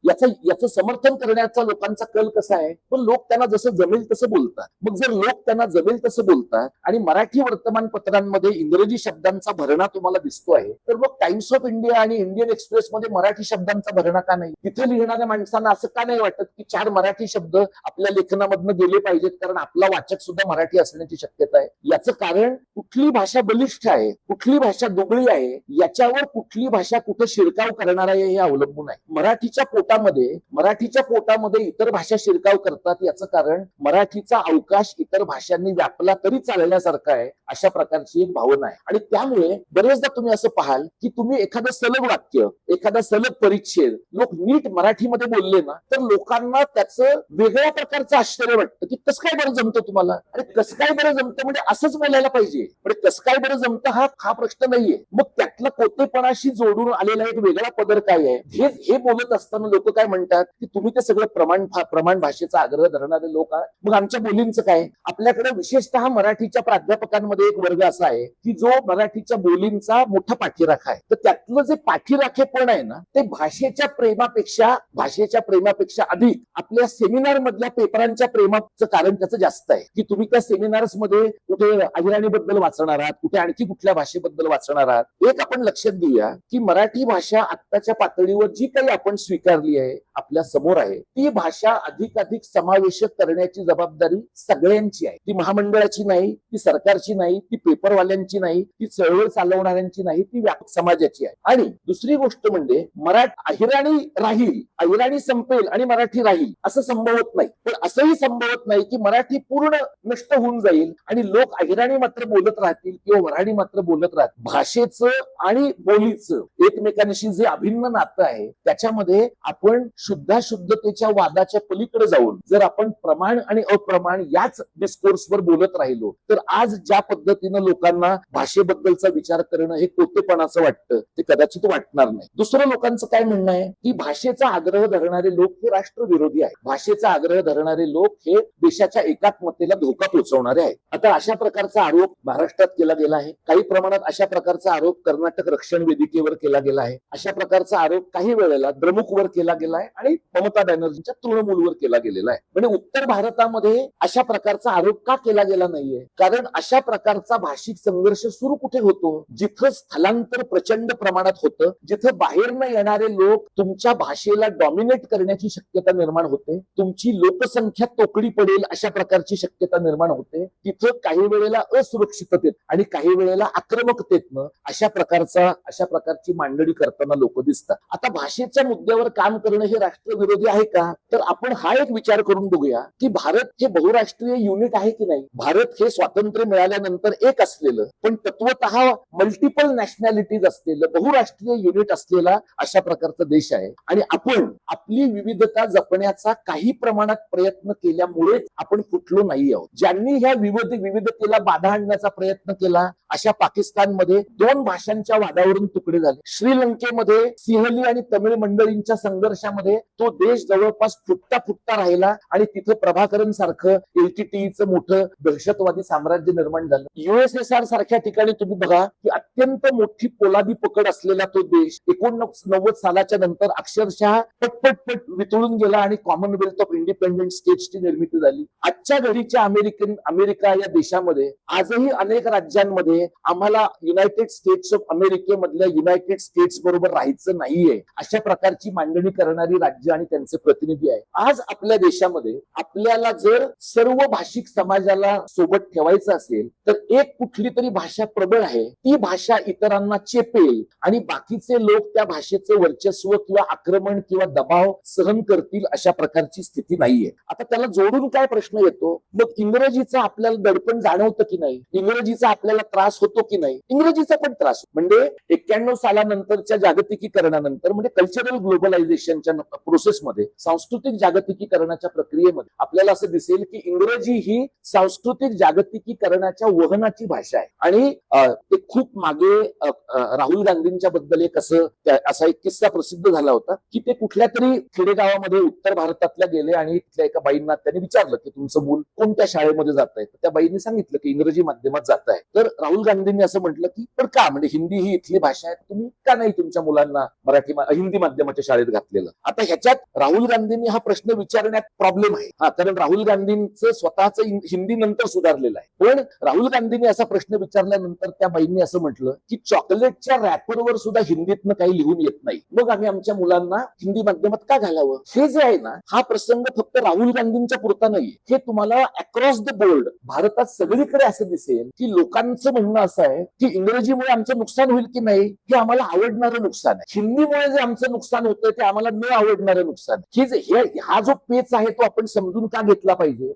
याचं समर्थन करण्याचा लोकांचा कल कसा आहे? पण लोक त्यांना जसं जमेल तसं बोलतात. मग जर लोक त्यांना जमेल तसं बोलतात आणि मराठी वर्तमानपत्रांमध्ये इंग्रजी शब्दांचा भरणा तुम्हाला दिसतो आहे, तर मग टाइम्स ऑफ इंडिया आणि इंडियन एक्सप्रेस मध्ये मराठी शब्दांचा भरणा का नाही? तिथे लिहिणाऱ्या माणसांना असं का नाही वाटत की 4 मराठी शब्द आपल्या लेखनामधनं गेले पाहिजेत, कारण आपला वाचक सुद्धा मराठी असण्याची शक्यता आहे? याचं कारण कुठली भाषा बलिष्ठ आहे, कुठली भाषा दुबळी आहे, याच्यावर कुठली भाषा कुठे शिरकाव करणार आहे हे अवलंबून आहे. मराठीच्या पोटामध्ये इतर भाषा शिरकाव करतात, याचं कारण मराठीचा अवकाश इतर भाषांनी व्यापला तरी चालण्यासारखा आहे, अशा प्रकारची एक भावना आहे. आणि त्यामुळे बरेचदा तुम्ही असं पाहाल की तुम्ही एखादं सलग वाक्य, एखादा सलग परिच्छेद लोक नीट मराठीमध्ये बोलले ना, तर लोकांना त्याचं वेगळ्या प्रकारचं आश्चर्य वाटतं की कसं काय बरं जमतं तुम्हाला? अरे कसं काय बरं जमतं म्हणजे असंच बोलायला पाहिजे, पण कसं काय बरं जमतं हा प्रश्न नाहीये. मग त्यातला कोतेपणाशी जोडून आलेला एक वेगळा पदर काय आहे हे बोलत असताना लोक काय म्हणतात की तुम्ही ते सगळं प्रमाण भाषेचा आग्रह धरणारे लोक आहात. मग आमच्या बोलींचं काय? आपल्याकडे विशेषतः मराठीच्या प्राध्यापकांमध्ये एक वर्ग असा आहे की जो मराठीच्या बोलींचा मोठा पाठीराखा आहे. तर त्यातलं जे पाठीराखेपण आहे ना, ते भाषेच्या प्रेमापेक्षा अधिक आपल्या सेमिनार मधल्या पेपरांच्या प्रेमाचं कारण त्याचं जास्त आहे. की तुम्ही त्या सेमिनार्स मध्ये कुठे अहिराणीबद्दल वाचणार आहात, कुठे आणखी कुठल्या भाषेबद्दल वाचणार आहात. एक आपण लक्षात घेऊया की मराठी भाषा आत्ताच्या पातळीवर जी काही आपण स्वीकारली आहे, आपल्या समोर आहे, ती भाषा अधिक समावेशक करण्याची जबाबदारी सगळ्यांची आहे. ती महामंडळाची नाही, ती सरकारची नाही, ती पेपरवाल्यांची नाही, ती चळवळ चालवणाऱ्यांची नाही, ती व्यापक समाजाची आहे. आणि दुसरी गोष्ट म्हणजे अहिराणी संपेल आणि मराठी राहील असं संभवत नाही. पण असंही संभवत नाही की मराठी पूर्ण नष्ट होऊन जाईल आणि लोक अहिराणी मात्र बोलत राहतील किंवा वऱ्हाडी मात्र बोलत राहतील. भाषेचं आणि बोलीचं एकमेकांशी जे अभिन्न नातं आहे, त्याच्यामध्ये आपण शुद्धतेच्या वादाच्या पलीकडे जाऊन जर आपण प्रमाण आणि अप्रमाण याच डिस्कोर्सवर बोलत राहिलो, तर आज ज्या पद्धतीनं लोकांना भाषेबद्दलचा विचार करणं हे कोतेपणाचं वाटतं, ते कदाचित वाटणार नाही. दुसरं लोकांचं काय म्हणणं आहे की भाषेचा आग्रह धरणारे लोक हे राष्ट्रविरोधी आहेत, भाषेचा आग्रह धरणारे लोक हे देशाच्या एकात्मतेला धोका पोहोचवणारे आहेत. आता अशा प्रकारचा आरोप महाराष्ट्रात केला गेला आहे, काही प्रमाणात अशा प्रकारचा आरोप कर्नाटक रक्षण वेदिकेवर केला गेला आहे, अशा प्रकारचा आरोप काही वेळेला द्रमुकवर केला गेला आहे आणि ममता बॅनर्जींच्या तृणमूलवर केला गेलेला आहे. म्हणजे उत्तर भारतामध्ये अशा प्रकारचा आरोप का केला गेला नाहीये? कारण अशा प्रकारचा भाषिक संघर्ष सुरू कुठे होतो? जिथं स्थलांतर प्रचंड प्रमाणात होतं, जिथं बाहेरनं येणारे लोक तुमच्या भाषेला डॉमिनेट करण्याची शक्यता निर्माण होते, तुमची लोकसंख्या तोकडी पडेल अशा प्रकारची शक्यता निर्माण होते, तिथं काही वेळेला असुरक्षिततेत आणि काही वेळेला आक्रमकतेतनं अशा प्रकारची मांडणी करताना लोक दिसतात. आता भाषेच्या मुद्द्यावर काम करणं हे राष्ट्रविरोधी आहे का? तर आपण हा एक विचार करून बघूया की भारत हे बहुराष्ट्रीय युनिट आहे की नाही. भारत हे स्वातंत्र्य मिळाल्यानंतर एक असलेलं पण तत्वतः मल्टिपल नॅशनॅलिटीज असलेलं बहुराष्ट्रीय युनिट असलेला अशा प्रकारचा देश आहे आणि आपण आपली विविधता जपण्याचा काही प्रमाणात प्रयत्न केल्यामुळेच आपण फुटलो नाही आहोत. ज्यांनी ह्या विविधतेला बाधा आणण्याचा प्रयत्न केला, अशा पाकिस्तानमध्ये 2 भाषांच्या वादावरून तुकडे झाले. श्रीलंकेमध्ये सिंहली आणि तमिळ मंडळींच्या संघर्षामध्ये तो देश जवळपास फुटता राहिला आणि तिथं प्रभाकरन सारखं एलटीटीईचं मोठं दहशतवादी साम्राज्य निर्माण झालं. USSR सारख्या ठिकाणी तुम्ही बघा की अत्यंत मोठी पोलादी पकड असलेला तो देश 1990 सालाच्या नंतर अक्षरशः पटपट वितळून गेला आणि कॉमनवेल्थ ऑफ इंडिपेंडेंट स्टेट्सची निर्मिती झाली. आजच्या घडीच्या अमेरिका या देशामध्ये आजही अनेक राज्यांमध्ये आम्हाला युनायटेड स्टेट्स ऑफ अमेरिकेमधल्या युनायटेड स्टेट्स बरोबर राहायचं नाहीये अशा प्रकारची मांडणी करणारी राज्य आणि त्यांचे प्रतिनिधी आहे. आज आपल्या देशामध्ये आपल्याला जर सर्व भाषिक समाजाला सोबत ठेवायचं असेल तर एक कुठली तरी भाषा प्रबळ आहे, ती भाषा इतरांना चेपेल आणि बाकीचे लोक त्या भाषेचं वर्चस्व किंवा आक्रमण किंवा दबाव सहन करतील अशा प्रकारची स्थिती नाहीये. आता त्याला जोडून काय प्रश्न येतो, मग इंग्रजीचं आपल्याला दडपण जाणवतं की नाही, इंग्रजीचा आपल्याला त्रास त्रास होतो की नाही, इंग्रजीचा पण त्रास होतो. म्हणजे 91 सालानंतरच्या जागतिकीकरणानंतर म्हणजे कल्चरल ग्लोबलायझेशनच्या प्रोसेसमध्ये, सांस्कृतिक जागतिकीकरणाच्या प्रक्रियेमध्ये आपल्याला असं दिसेल की इंग्रजी ही सांस्कृतिक जागतिकीकरणाच्या वहनाची भाषा आहे. आणि ते खूप मागे राहुल गांधींच्या बद्दल एक असा एक किस्सा प्रसिद्ध झाला होता की ते कुठल्या तरी खेडेगावामध्ये उत्तर भारतातल्या गेले आणि तिथल्या एका बाईंना त्यांनी विचारलं की तुमचं मूल कोणत्या शाळेमध्ये जात आहे. त्या बाईंनी सांगितलं की इंग्रजी माध्यमात जात आहे. तर राहुल गांधींनी असं म्हटलं की पण का, म्हणजे हिंदी ही इथली भाषा आहे, तुम्ही का नाही तुमच्या मुलांना हिंदी माध्यमाच्या शाळेत घातलेलं. आता ह्याच्यात राहुल गांधींनी हा प्रश्न विचारण्यात प्रॉब्लेम आहे. कारण राहुल गांधींचं स्वतःच हिंदी नंतर सुधारलेलं आहे. पण राहुल गांधींनी असा प्रश्न विचारल्यानंतर त्या बाईंनी असं म्हटलं की चॉकलेटच्या रॅपरवर सुद्धा हिंदीतनं काही लिहून येत नाही, मग आम्ही आमच्या मुलांना हिंदी माध्यमात का घालावं. हे जे आहे ना, हा प्रसंग फक्त राहुल गांधींच्या पुरता नाहीये, हे तुम्हाला अक्रॉस द बोर्ड भारतात सगळीकडे असं दिसेल की लोकांचं म्हणणं असं आहे की इंग्रजीमुळे आमचं नुकसान होईल की नाही, हे आम्हाला आवडणारं नुकसान आहे. हिंदीमुळे जे आमचं नुकसान होतं ते आम्हाला न आवडणारं नुकसान. हा जो पेच आहे तो आपण समजून का घेतला पाहिजे.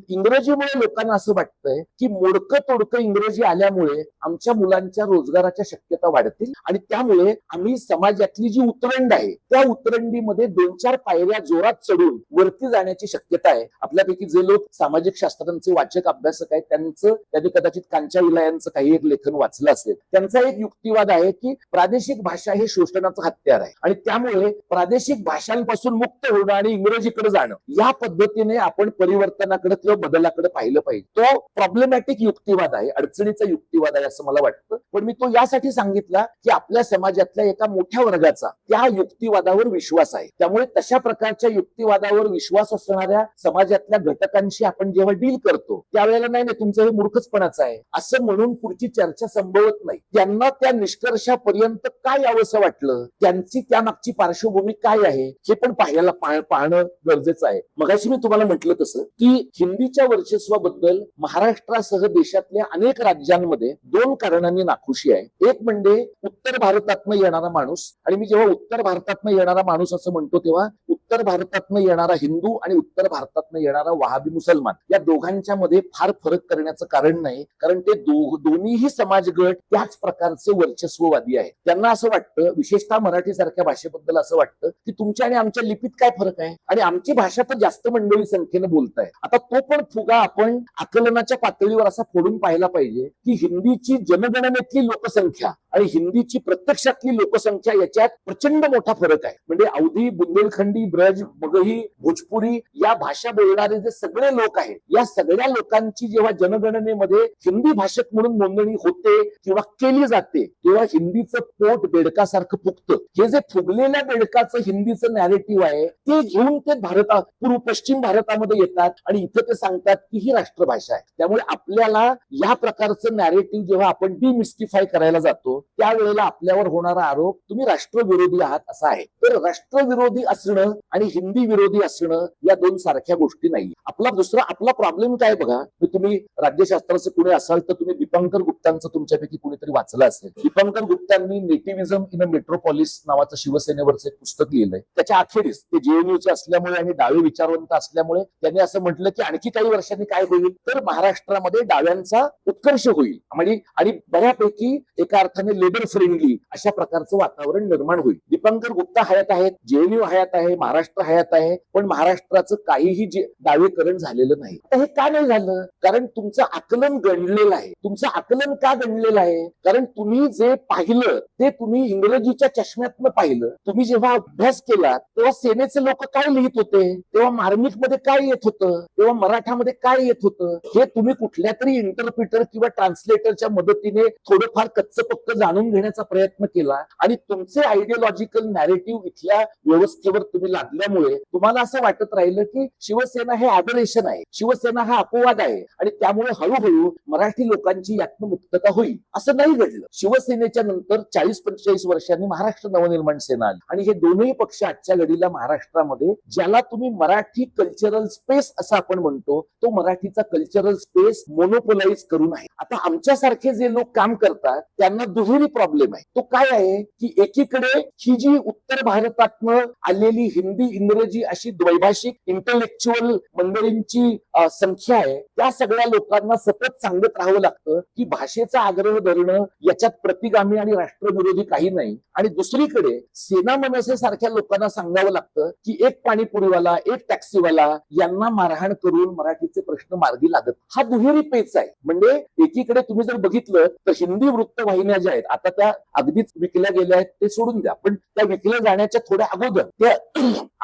इंग्रजीमुळे लोकांना असं वाटतंय की मोडकं तोडकं इंग्रजी आल्यामुळे आमच्या मुलांच्या रोजगाराच्या शक्यता वाढतील आणि त्यामुळे आम्ही समाजातली जी उतरंड आहे त्या उतरंडीमध्ये 2-4 पायऱ्या जोरात चढून वरती जाण्याची शक्यता आहे. आपल्यापैकी जे लोक सामाजिक शास्त्रांचे वाचक अभ्यासक आहेत त्यांनी कदाचित कांचा इलायांचं काही एक लेखन वाचलं असेल. त्यांचा एक युक्तिवाद आहे की प्रादेशिक भाषा हे शोषणाचं हत्यार आहे आणि त्यामुळे प्रादेशिक भाषांपासून मुक्त होणं आणि इंग्रजीकडे जाणं या पद्धतीने आपण परिवर्तनाकडे किंवा बदलाकडे पाहिलं पाहिजे. तो प्रॉब्लेमॅटिक युक्तिवाद आहे, अडचणीचा युक्तिवाद आहे असं मला वाटतं. पण मी तो यासाठी सांगितला की आपल्या समाजातल्या एका मोठ्या वर्गाचा त्या युक्तिवादावर विश्वास आहे. त्यामुळे तशा प्रकारच्या युक्तिवादावर विश्वास असणाऱ्या समाजातल्या घटकांशी आपण जेव्हा डील करतो त्यावेळेला नाही तुमचं हे मूर्खचपणाचं आहे असं म्हणून पुढची चर्चा संभवत नाही. त्यांना त्या निष्कर्षापर्यंत काय यावंसं वाटलं, त्यांची त्यामागची पार्श्वभूमी काय आहे हे पण पाहणं गरजेचं आहे. मगाशी मी तुम्हाला म्हटलं तसं की हिंदीच्या वर्चस्वाबद्दल महाराष्ट्रासह देशातल्या अनेक राज्यांमध्ये 2 कारणांनी नाखुशी आहे. एक म्हणजे उत्तर भारतातनं येणारा माणूस, आणि मी जेव्हा उत्तर भारतातनं येणारा माणूस असं म्हणतो तेव्हा उत्तर भारतातनं येणारा हिंदू आणि उत्तर भारतातनं येणारा वहाबी मुसलमान या दोघांच्या मध्ये फार फरक करण्याचं कारण नाही. कारण ते दोन्हीही समाजगट त्याच प्रकारचे वर्चस्ववादी आहेत. त्यांना असं वाटतं, विशेषतः मराठी सारख्या भाषेबद्दल असं वाटतं की तुमच्या आणि आमच्या लिपीत काय फरक आहे आणि आमची भाषा तर जास्त मंडळी संख्येनं बोलताय. आता तो पण फुगा आपण आकलनाच्या पातळीवर असा फोडून पाहायला पाहिजे की हिंदीची जनगणनेतली लोकसंख्या आणि हिंदीची प्रत्यक्षातली लोकसंख्या याच्यात प्रचंड मोठा फरक आहे. म्हणजे अवधी, बुंदेलखंडी, ब्रज, मगही, भोजपुरी या भाषा बोलणारे जे सगळे लोक आहेत या सगळ्या लोकांची जेव्हा जनगणनेमध्ये हिंदी भाषक म्हणून नोंदणी होते किंवा केली जाते तेव्हा हिंदीचं पोट बेडकासारखं फुगतं. हे जे फुगलेल्या बेडकाचं हिंदीचं नॅरेटिव्ह आहे ते घेऊन ते पश्चिम भारतामध्ये येतात आणि इथं ते सांगतात की ही राष्ट्रभाषा आहे. त्यामुळे आपल्याला या प्रकारचं नॅरेटिव्ह जेव्हा आपण डिमिस्टिफाय करायला जातो त्यावेळेला आपल्यावर होणारा आरोप तुम्ही राष्ट्रविरोधी आहात असा आहे. तर राष्ट्रविरोधी असणं आणि हिंदी विरोधी असणं या 2 सारख्या गोष्टी नाही. आपला प्रॉब्लेम काय बघा, तुम्ही राज्यशास्त्राचे कुणी असाल तर तुम्ही दीपांकर गुप्तांचं तुमच्यापैकी कुणीतरी वाचलं असेल. दीपांकर गुप्तांनी नेटिव्हिजम इन अ मेट्रोपॉलिस नावाचं शिवसेनेवरचं एक पुस्तक लिहिलंय. त्याच्या अखेरीस ते जेएनयूचे असल्यामुळे आणि डावे विचारवंत असल्यामुळे त्यांनी असं म्हटलं की आणखी काही वर्षांनी काय होईल तर महाराष्ट्रामध्ये डाव्यांचा उत्कर्ष होईल आणि बऱ्यापैकी एका अर्थाने लेबर फ्रेंडली अशा प्रकारचं वातावरण निर्माण होईल. दीपांकर गुप्ता हयात आहेत, जेएनयू हयात आहे, महाराष्ट्र हयात आहे, पण महाराष्ट्राचं काहीही दावेकरण झालेलं नाही. आता हे का नाही झालं? कारण तुमचं आकलन गणलेलं आहे. तुमचं आकलन का गणलेलं आहे? कारण तुम्ही जे पाहिलं ते तुम्ही इंग्रजीच्या चष्म्यातनं पाहिलं. तुम्ही जेव्हा अभ्यास केला तेव्हा सेनेचे लोक काय लिहित होते, तेव्हा मार्मिक मध्ये काय येत होतं, तेव्हा मराठामध्ये काय येत होतं, हे तुम्ही कुठल्या तरी इंटरप्रिटर किंवा ट्रान्सलेटरच्या मदतीने थोडंफार कच्चं पक्क जाणून घेण्याचा प्रयत्न केला आणि तुमचे आयडिओलॉजिकल नॅरेटिव्ह इथल्या व्यवस्थेवर तुम्ही लादल्यामुळे तुम्हाला असं वाटत राहिलं की शिवसेना हे ॲबरेशन आहे, शिवसेना हा अपवाद आहे आणि त्यामुळे हळूहळू मराठी लोकांची यातनं मुक्तता होईल. असं नाही घडलं. शिवसेनेच्या नंतर 40-45 वर्षांनी महाराष्ट्र नवनिर्माण सेना आली आणि हे दोनही पक्ष आजच्या घडीला महाराष्ट्रामध्ये ज्याला तुम्ही मराठी कल्चरल स्पेस असं आपण म्हणतो तो मराठीचा कल्चरल स्पेस मोनोपोलाइज करून आहे. आता आमच्यासारखे जे लोक काम करतात त्यांना दुहेरी प्रॉब्लेम आहे. तो काय आहे की एकीकडे ही जी उत्तर भारतातनं आलेली हिंदी इंग्रजी अशी द्वैभाषिक इंटेलेक्च्युअल मंडळींची संख्या आहे, त्या सगळ्या लोकांना सतत सांगत राहावं लागतं की भाषेचा आग्रह धरणं याच्यात प्रतिगामी आणि राष्ट्रविरोधी काही नाही. आणि दुसरीकडे सेना मनसे सारख्या लोकांना सांगावं लागतं की एक पाणीपुरीवाला एक टॅक्सीवाला यांना मारहाण करून मराठीचे प्रश्न मार्गी लागत. हा दुहेरी पेच आहे. म्हणजे एकीकडे तुम्ही जर बघितलं तर हिंदी वृत्तवाहिन्या ज्या आहेत आता त्या अगदीच विकल्या गेल्या आहेत ते सोडून द्या, पण त्या विकल्या जाण्याच्या थोड्या अगोदर त्या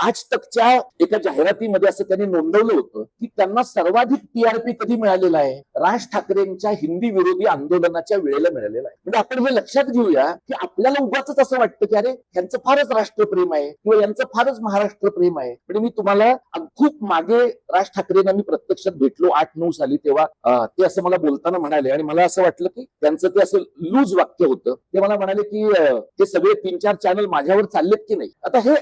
आज तकच्या एका जाहिरातीमध्ये असं त्यांनी नोंदवलं होतं की त्यांना सर्वाधिक टीआरपी कधी मिळालेला आहे, राज ठाकरेंच्या हिंदी विरोधी आंदोलनाच्या वेळेला मिळालेला आहे. म्हणजे आपण हे लक्षात घेऊया की आपल्याला उगाच असं वाटतं की अरे यांचं फारच राष्ट्रप्रेम आहे किंवा यांचं फारच महाराष्ट्र प्रेम आहे. म्हणजे मी तुम्हाला खूप मागे राज ठाकरेंना मी प्रत्यक्षात भेटलो 8-9 साली, तेव्हा ते असं मला बोलताना म्हणाले आणि मला असं वाटलं की त्यांचं ते असं लूज वाक्य होतं. ते मला म्हणाले की ते सगळे 3-4 चॅनल माझ्यावर चाललेत की नाही. आता हे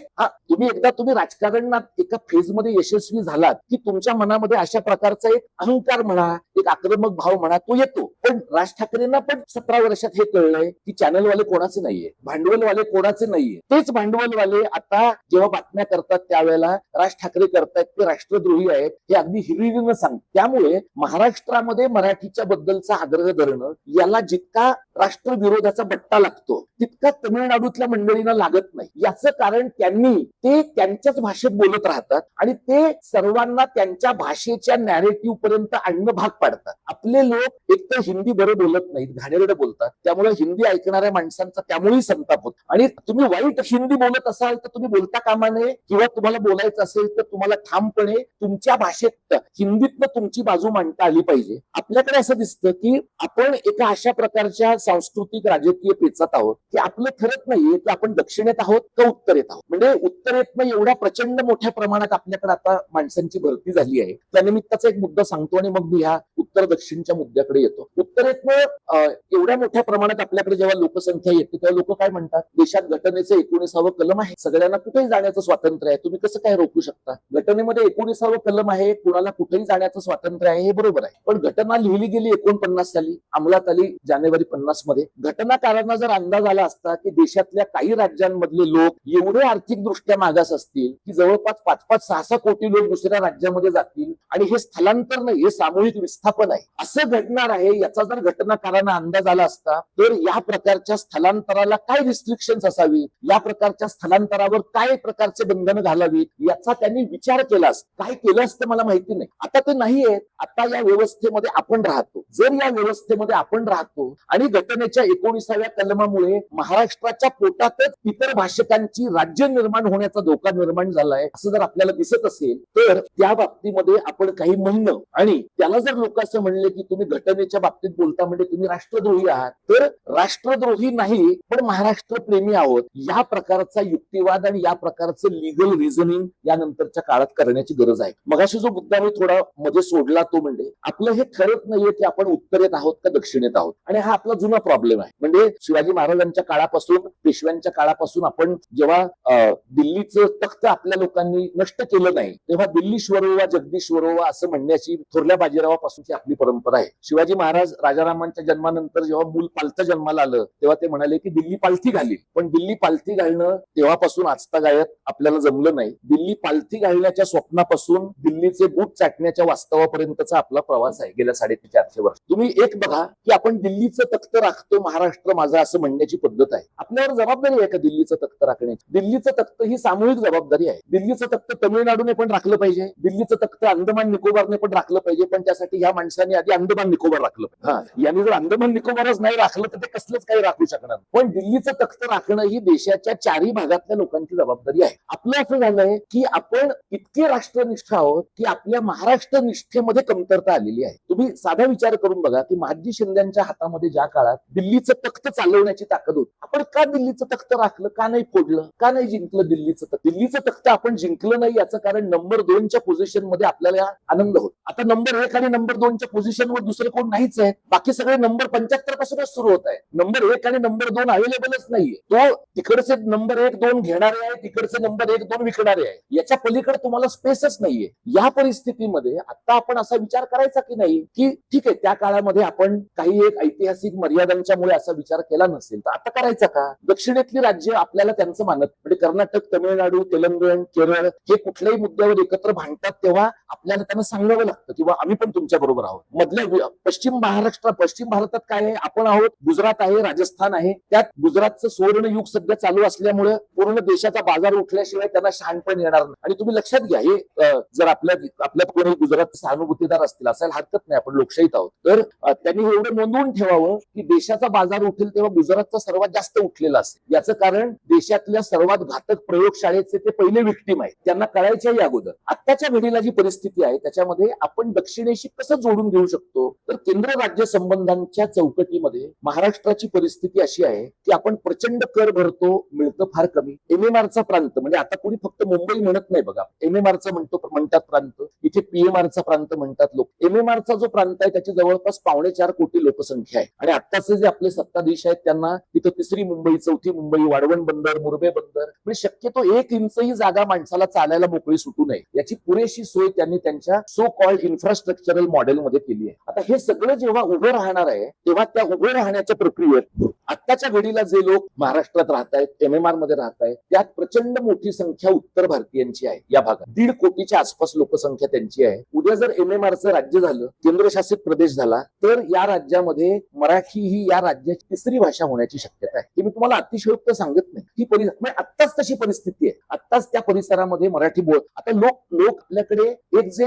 तुम्ही राजकारणात एका फेजमध्ये यशस्वी झालात की तुमच्या मनामध्ये अशा प्रकारचा एक अहंकार म्हणा, एक आक्रमक भाव म्हणा तो येतो. पण राज ठाकरेंना पण 17 वर्षात हे कळलंय की चॅनलवाले कोणाचे नाहीये, भांडवलवाले कोणाचे नाहीये. तेच भांडवलवाले आता जेव्हा बातम्या करतात त्यावेळेला राज ठाकरे करतायत ते राष्ट्रद्रोही आहेत हे अगदी हिरिरीनं सांगतात. त्यामुळे महाराष्ट्रामध्ये मराठीच्या बद्दलचा आग्रह धरणं याला जितका राष्ट्रविरोधाचा बट्टा लागतो तितका तमिळनाडूतल्या मंडळींना लागत नाही. याचं कारण त्यांनी ते त्यांच्याच भाषेत बोलत राहतात आणि ते सर्वांना त्यांच्या भाषेच्या नॅरेटिव्ह पर्यंत आणणं भाग पाडतात. आपले लोक एकतर हिंदी बरं बोलत नाहीत, घाणेरडं बोलतात, त्यामुळे हिंदी ऐकणाऱ्या माणसांचा त्यामुळेही संताप होतो. आणि तुम्ही वाईट हिंदी बोलत असाल तर तुम्ही बोलता कामा नये, किंवा तुम्हाला बोलायचं असेल तर तुम्हाला ठामपणे तुमच्या भाषेत हिंदीतनं तुमची बाजू मांडता आली पाहिजे. आपल्याकडे असं दिसतं की आपण एका अशा प्रकारच्या सांस्कृतिक राजकीय पेचात आहोत की आपलं ठरत नाहीये की आपण दक्षिणेत आहोत का उत्तरेत आहोत. म्हणजे उत्तरेतनं एवढ्या प्रचंड मोठ्या प्रमाणात आपल्याकडे आता माणसांची भरती झाली आहे. त्यानिमित्ताचा एक मुद्दा सांगतो आणि मग मी ह्या उत्तर दक्षिणच्या मुद्द्याकडे येतो. उत्तरेतनं एवढ्या मोठ्या प्रमाणात आपल्याकडे जेव्हा लोकसंख्या येते तेव्हा लोक काय म्हणतात, देशात घटनेचं 19वे कलम आहे, सगळ्यांना कुठेही जाण्याचं स्वातंत्र्य आहे, तुम्ही कसं काय रोखू शकता. घटनेमध्ये 19वे कलम आहे, कुणाला कुठेही जाण्याचं स्वातंत्र्य आहे, हे बरोबर आहे. पण घटना लिहिली गेली 49 साली, अंमलात आली जानेवारी 50 मध्ये. घटनाकारांना जर अंदाज आला असता की देशातल्या काही राज्यांमधले लोक एवढे आर्थिकदृष्ट्या मागास असतील की जवळपास 5-5, 6-6 कोटी लोक दुसऱ्या राज्यामध्ये जातील आणि हे स्थलांतर नाही, हे सामूहिक विस्थापन आहे, असं घडणार आहे, याचा जर घटनाकारांना अंदाज आला असता तर या प्रकारच्या स्थलांतराला काय रिस्ट्रिक्शन्स असावी, या प्रकारच्या स्थलांतरावर काय प्रकारचे बंधनं घालावीत याचा त्यांनी विचार केला असता. काय केलं असतं मला माहिती नाही. आता ते नाहीये. आता या व्यवस्थेमध्ये आपण राहतो. जर या व्यवस्थेमध्ये आपण राहतो आणि घटनेच्या 19व्या कलमामुळे महाराष्ट्राच्या पोटातच इतर भाषकांची राज्य निर्माण होण्याचा धोका निर्माण झालाय असं जर आपल्याला दिसत असेल तर त्या बाबतीमध्ये आपण काही म्हणणं, आणि त्याला जर लोक असं म्हणले की तुम्ही घटनेच्या बाबतीत बोलता म्हणजे तुम्ही राष्ट्रद्रोही आहात, तर राष्ट्रद्रोही नाही पण महाराष्ट्र प्रेमी आहोत या प्रकारचा युक्तिवाद आणि या प्रकारचं लिगल रिझनिंग यानंतरच्या काळात करण्याची गरज आहे. मगाशी जो मुद्दा मी थोडा मध्ये सोडला तो म्हणजे आपलं हे ठरत नाहीये की आपण उत्तरेत आहोत का दक्षिणेत आहोत, आणि हा आपला जुना प्रॉब्लेम आहे. म्हणजे शिवाजी महाराजांच्या काळापासून, पेशव्यांच्या काळापासून आपण जेव्हा दिल्लीचं तख्त आपल्या लोकांनी नष्ट केलं नाही तेव्हा दिल्लीश्वरोवा जगदीश्वरोवा असं म्हणण्याची थोरल्या बाजीरावापासूनची आपली परंपरा आहे. शिवाजी महाराज राजारामांच्या जन्मानंतर जेव्हा मूल पालथं जन्माला आलं तेव्हा ते म्हणाले की दिल्ली पालथी घालील, पण दिल्ली पालथी घालणं तेव्हापासून आजतागायत आपल्याला जमलं नाही. दिल्ली पालथी घालण्याच्या स्वप्नापासून दिल्लीचे बूट चाटण्याच्या वास्तवापर्यंतचा आपला प्रवास आहे गेल्या 450 वर्ष. तुम्ही एक बघा की आपण दिल्लीचं तख्त राखतो, महाराष्ट्र माझा असं म्हणण्याची पद्धत आहे. आपल्यावर जबाबदारी आहे का दिल्लीचं तख्त राखण्याची? दिल्लीचं तख्त ही सामूहिक जबाबदारी आहे. दिल्लीचं तख्त तमिळनाडूने पण राखलं पाहिजे, दिल्लीचं तख्त अंदमान निकोबारने पण राखलं पाहिजे, पण त्यासाठी ह्या माणसांनी आधी अंदमान निकोबार राखलं पाहिजे. यांनी जर अंदमान निकोबारच नाही राखलं तर ते कसलंच काही राखू शकणार. पण दिल्लीचं तख्त राखणं ही देशाच्या 4ही भागातल्या लोकांची जबाबदारी आहे. आपलं असं झालंय की आपण इतके राष्ट्रनिष्ठ आहोत की आपल्या महाराष्ट्र निष्ठेमध्ये कमतरता आलेली आहे. तुम्ही साधा विचार करून बघा की महादजी शिंद्यांच्या हातामध्ये ज्या काळात दिल्लीचं तख्त चालवण्याची ताकद होती, आपण का दिल्लीचं तख्त राखलं, का नाही फोडलं, का नाही जिंकलं दिल्लीचं तख्त? दिल्लीचं तख्त आपण जिंकलं नाही याचं कारण नंबर 2च्या पोझिशन मध्ये आपल्याला आनंद होतो. आता नंबर 1 आणि नंबर 2च्या पोझिशनवर दुसरे कोण नाहीच आहे, बाकी सगळे नंबर 75 पासूनच सुरू होत आहे. नंबर 1 आणि नंबर 2 अवेलेबलच नाहीये. तो तिकडचे नंबर 1, 2 घेणारे आहे, तिकडचे नंबर 1, 2 विकणारे आहे. याच्या पलीकडे तुम्हाला स्पेसच नाहीये. या परिस्थितीमध्ये आता आपण असा विचार करायचा की नाही की ठीक आहे त्या काळामध्ये आपण काही एक ऐतिहासिक मर्यादांच्यामुळे असा विचार केला नसेल तर आता करायचा का? दक्षिणेतली राज्य आपल्याला त्यांचं मानत म्हणजे कर्नाटक, तमिळनाडू, तेलंगण, केरळ हे कुठल्याही मुद्द्यावर एकत्र भांडतात तेव्हा आपल्याला त्यांना सांगावं लागतं किंवा आम्ही पण तुमच्या बरोबर आहोत. मधल्या पश्चिम भारतात काय आहे? आपण आहोत, गुजरात आहे, राजस्थान आहे. त्यात गुजरातचं सुवर्ण युग सध्या चालू असल्यामुळे पूर्ण देशाचा बाजार उठल्याशिवाय त्यांना शहाणपण येणार नाही. आणि तुम्ही लक्षात घ्या, हे जर आपल्या कोणी गुजरात सहानुभूतीदार असतील, असायला हरकत नाही, आपण लोकशाहीत आहोत, तर त्यांनी एवढं नोंदवून ठेवावं की देशाचा बाजार उठेल तेव्हा गुजरातचा सर्वात जास्त उठलेला असेल. याचं कारण देशातल्या सर्वात घातक प्रयोगशाळेचे ते पहिले विक्टीम आहेत, त्यांना कळायच्याही अगोदर. आत्ताच्या घडीला जी परिस्थिती आहे त्याच्यामध्ये आपण दक्षिणेशी कसं जोडून घेऊ शकतो, तर केंद्र राज्य संबंधांच्या चौकटीमध्ये महाराष्ट्राची परिस्थिती अशी आहे की आपण प्रचंड कर भरतो, मिळतं फार कमी. MMRचा प्रांत म्हणजे आता कोणी फक्त मुंबई म्हणत नाही बघा, MMRचा म्हणतात प्रांत, इथे PMRचा प्रांत म्हणतात लोक. MMRचा जो प्रांत आहे त्याची जवळपास 4.25 कोटी लोकसंख्या आहे आणि आत्ताचे जे आपले सत्ताधीश आहेत त्यांना तिथं 3री मुंबई, 4थी मुंबई, वाढवण बंदर, मुरबे बंदर, म्हणजे शक्यतो 1 इंचही जागा माणसाला चालायला मोकळी सुटू नये याची पुरेशी सोय त्यांनी त्यांच्या सो कॉल्ड इन्फ्रास्ट्रक्चरल मॉडेलमध्ये केली आहे. आता हे सगळं जेव्हा उभं राहणार आहे तेव्हा त्या उभं राहण्याच्या प्रक्रियेत आत्ताच्या घडीला जे लोक महाराष्ट्रात राहत आहेत, MMR मध्ये राहत आहेत, त्यात प्रचंड मोठी संख्या उत्तर भारतीयांची आहे. या भागात 1.5 कोटीच्या आसपास लोकसंख्या त्यांची आहे. उद्या जर MMRचं राज्य झालं, केंद्रशासित प्रदेश झाला, तर या राज्यामध्ये मराठी ही या राज्याची 3री भाषा होण्याची शक्यता आहे. हे मी तुम्हाला अतिशयोक्त सांगत नाही. ही परिस्थिती आत्ताच तशी परिस्थिती आहे. आत्ताच त्या परिसरामध्ये मराठी बोल. आता लोक आपल्याकडे एक जे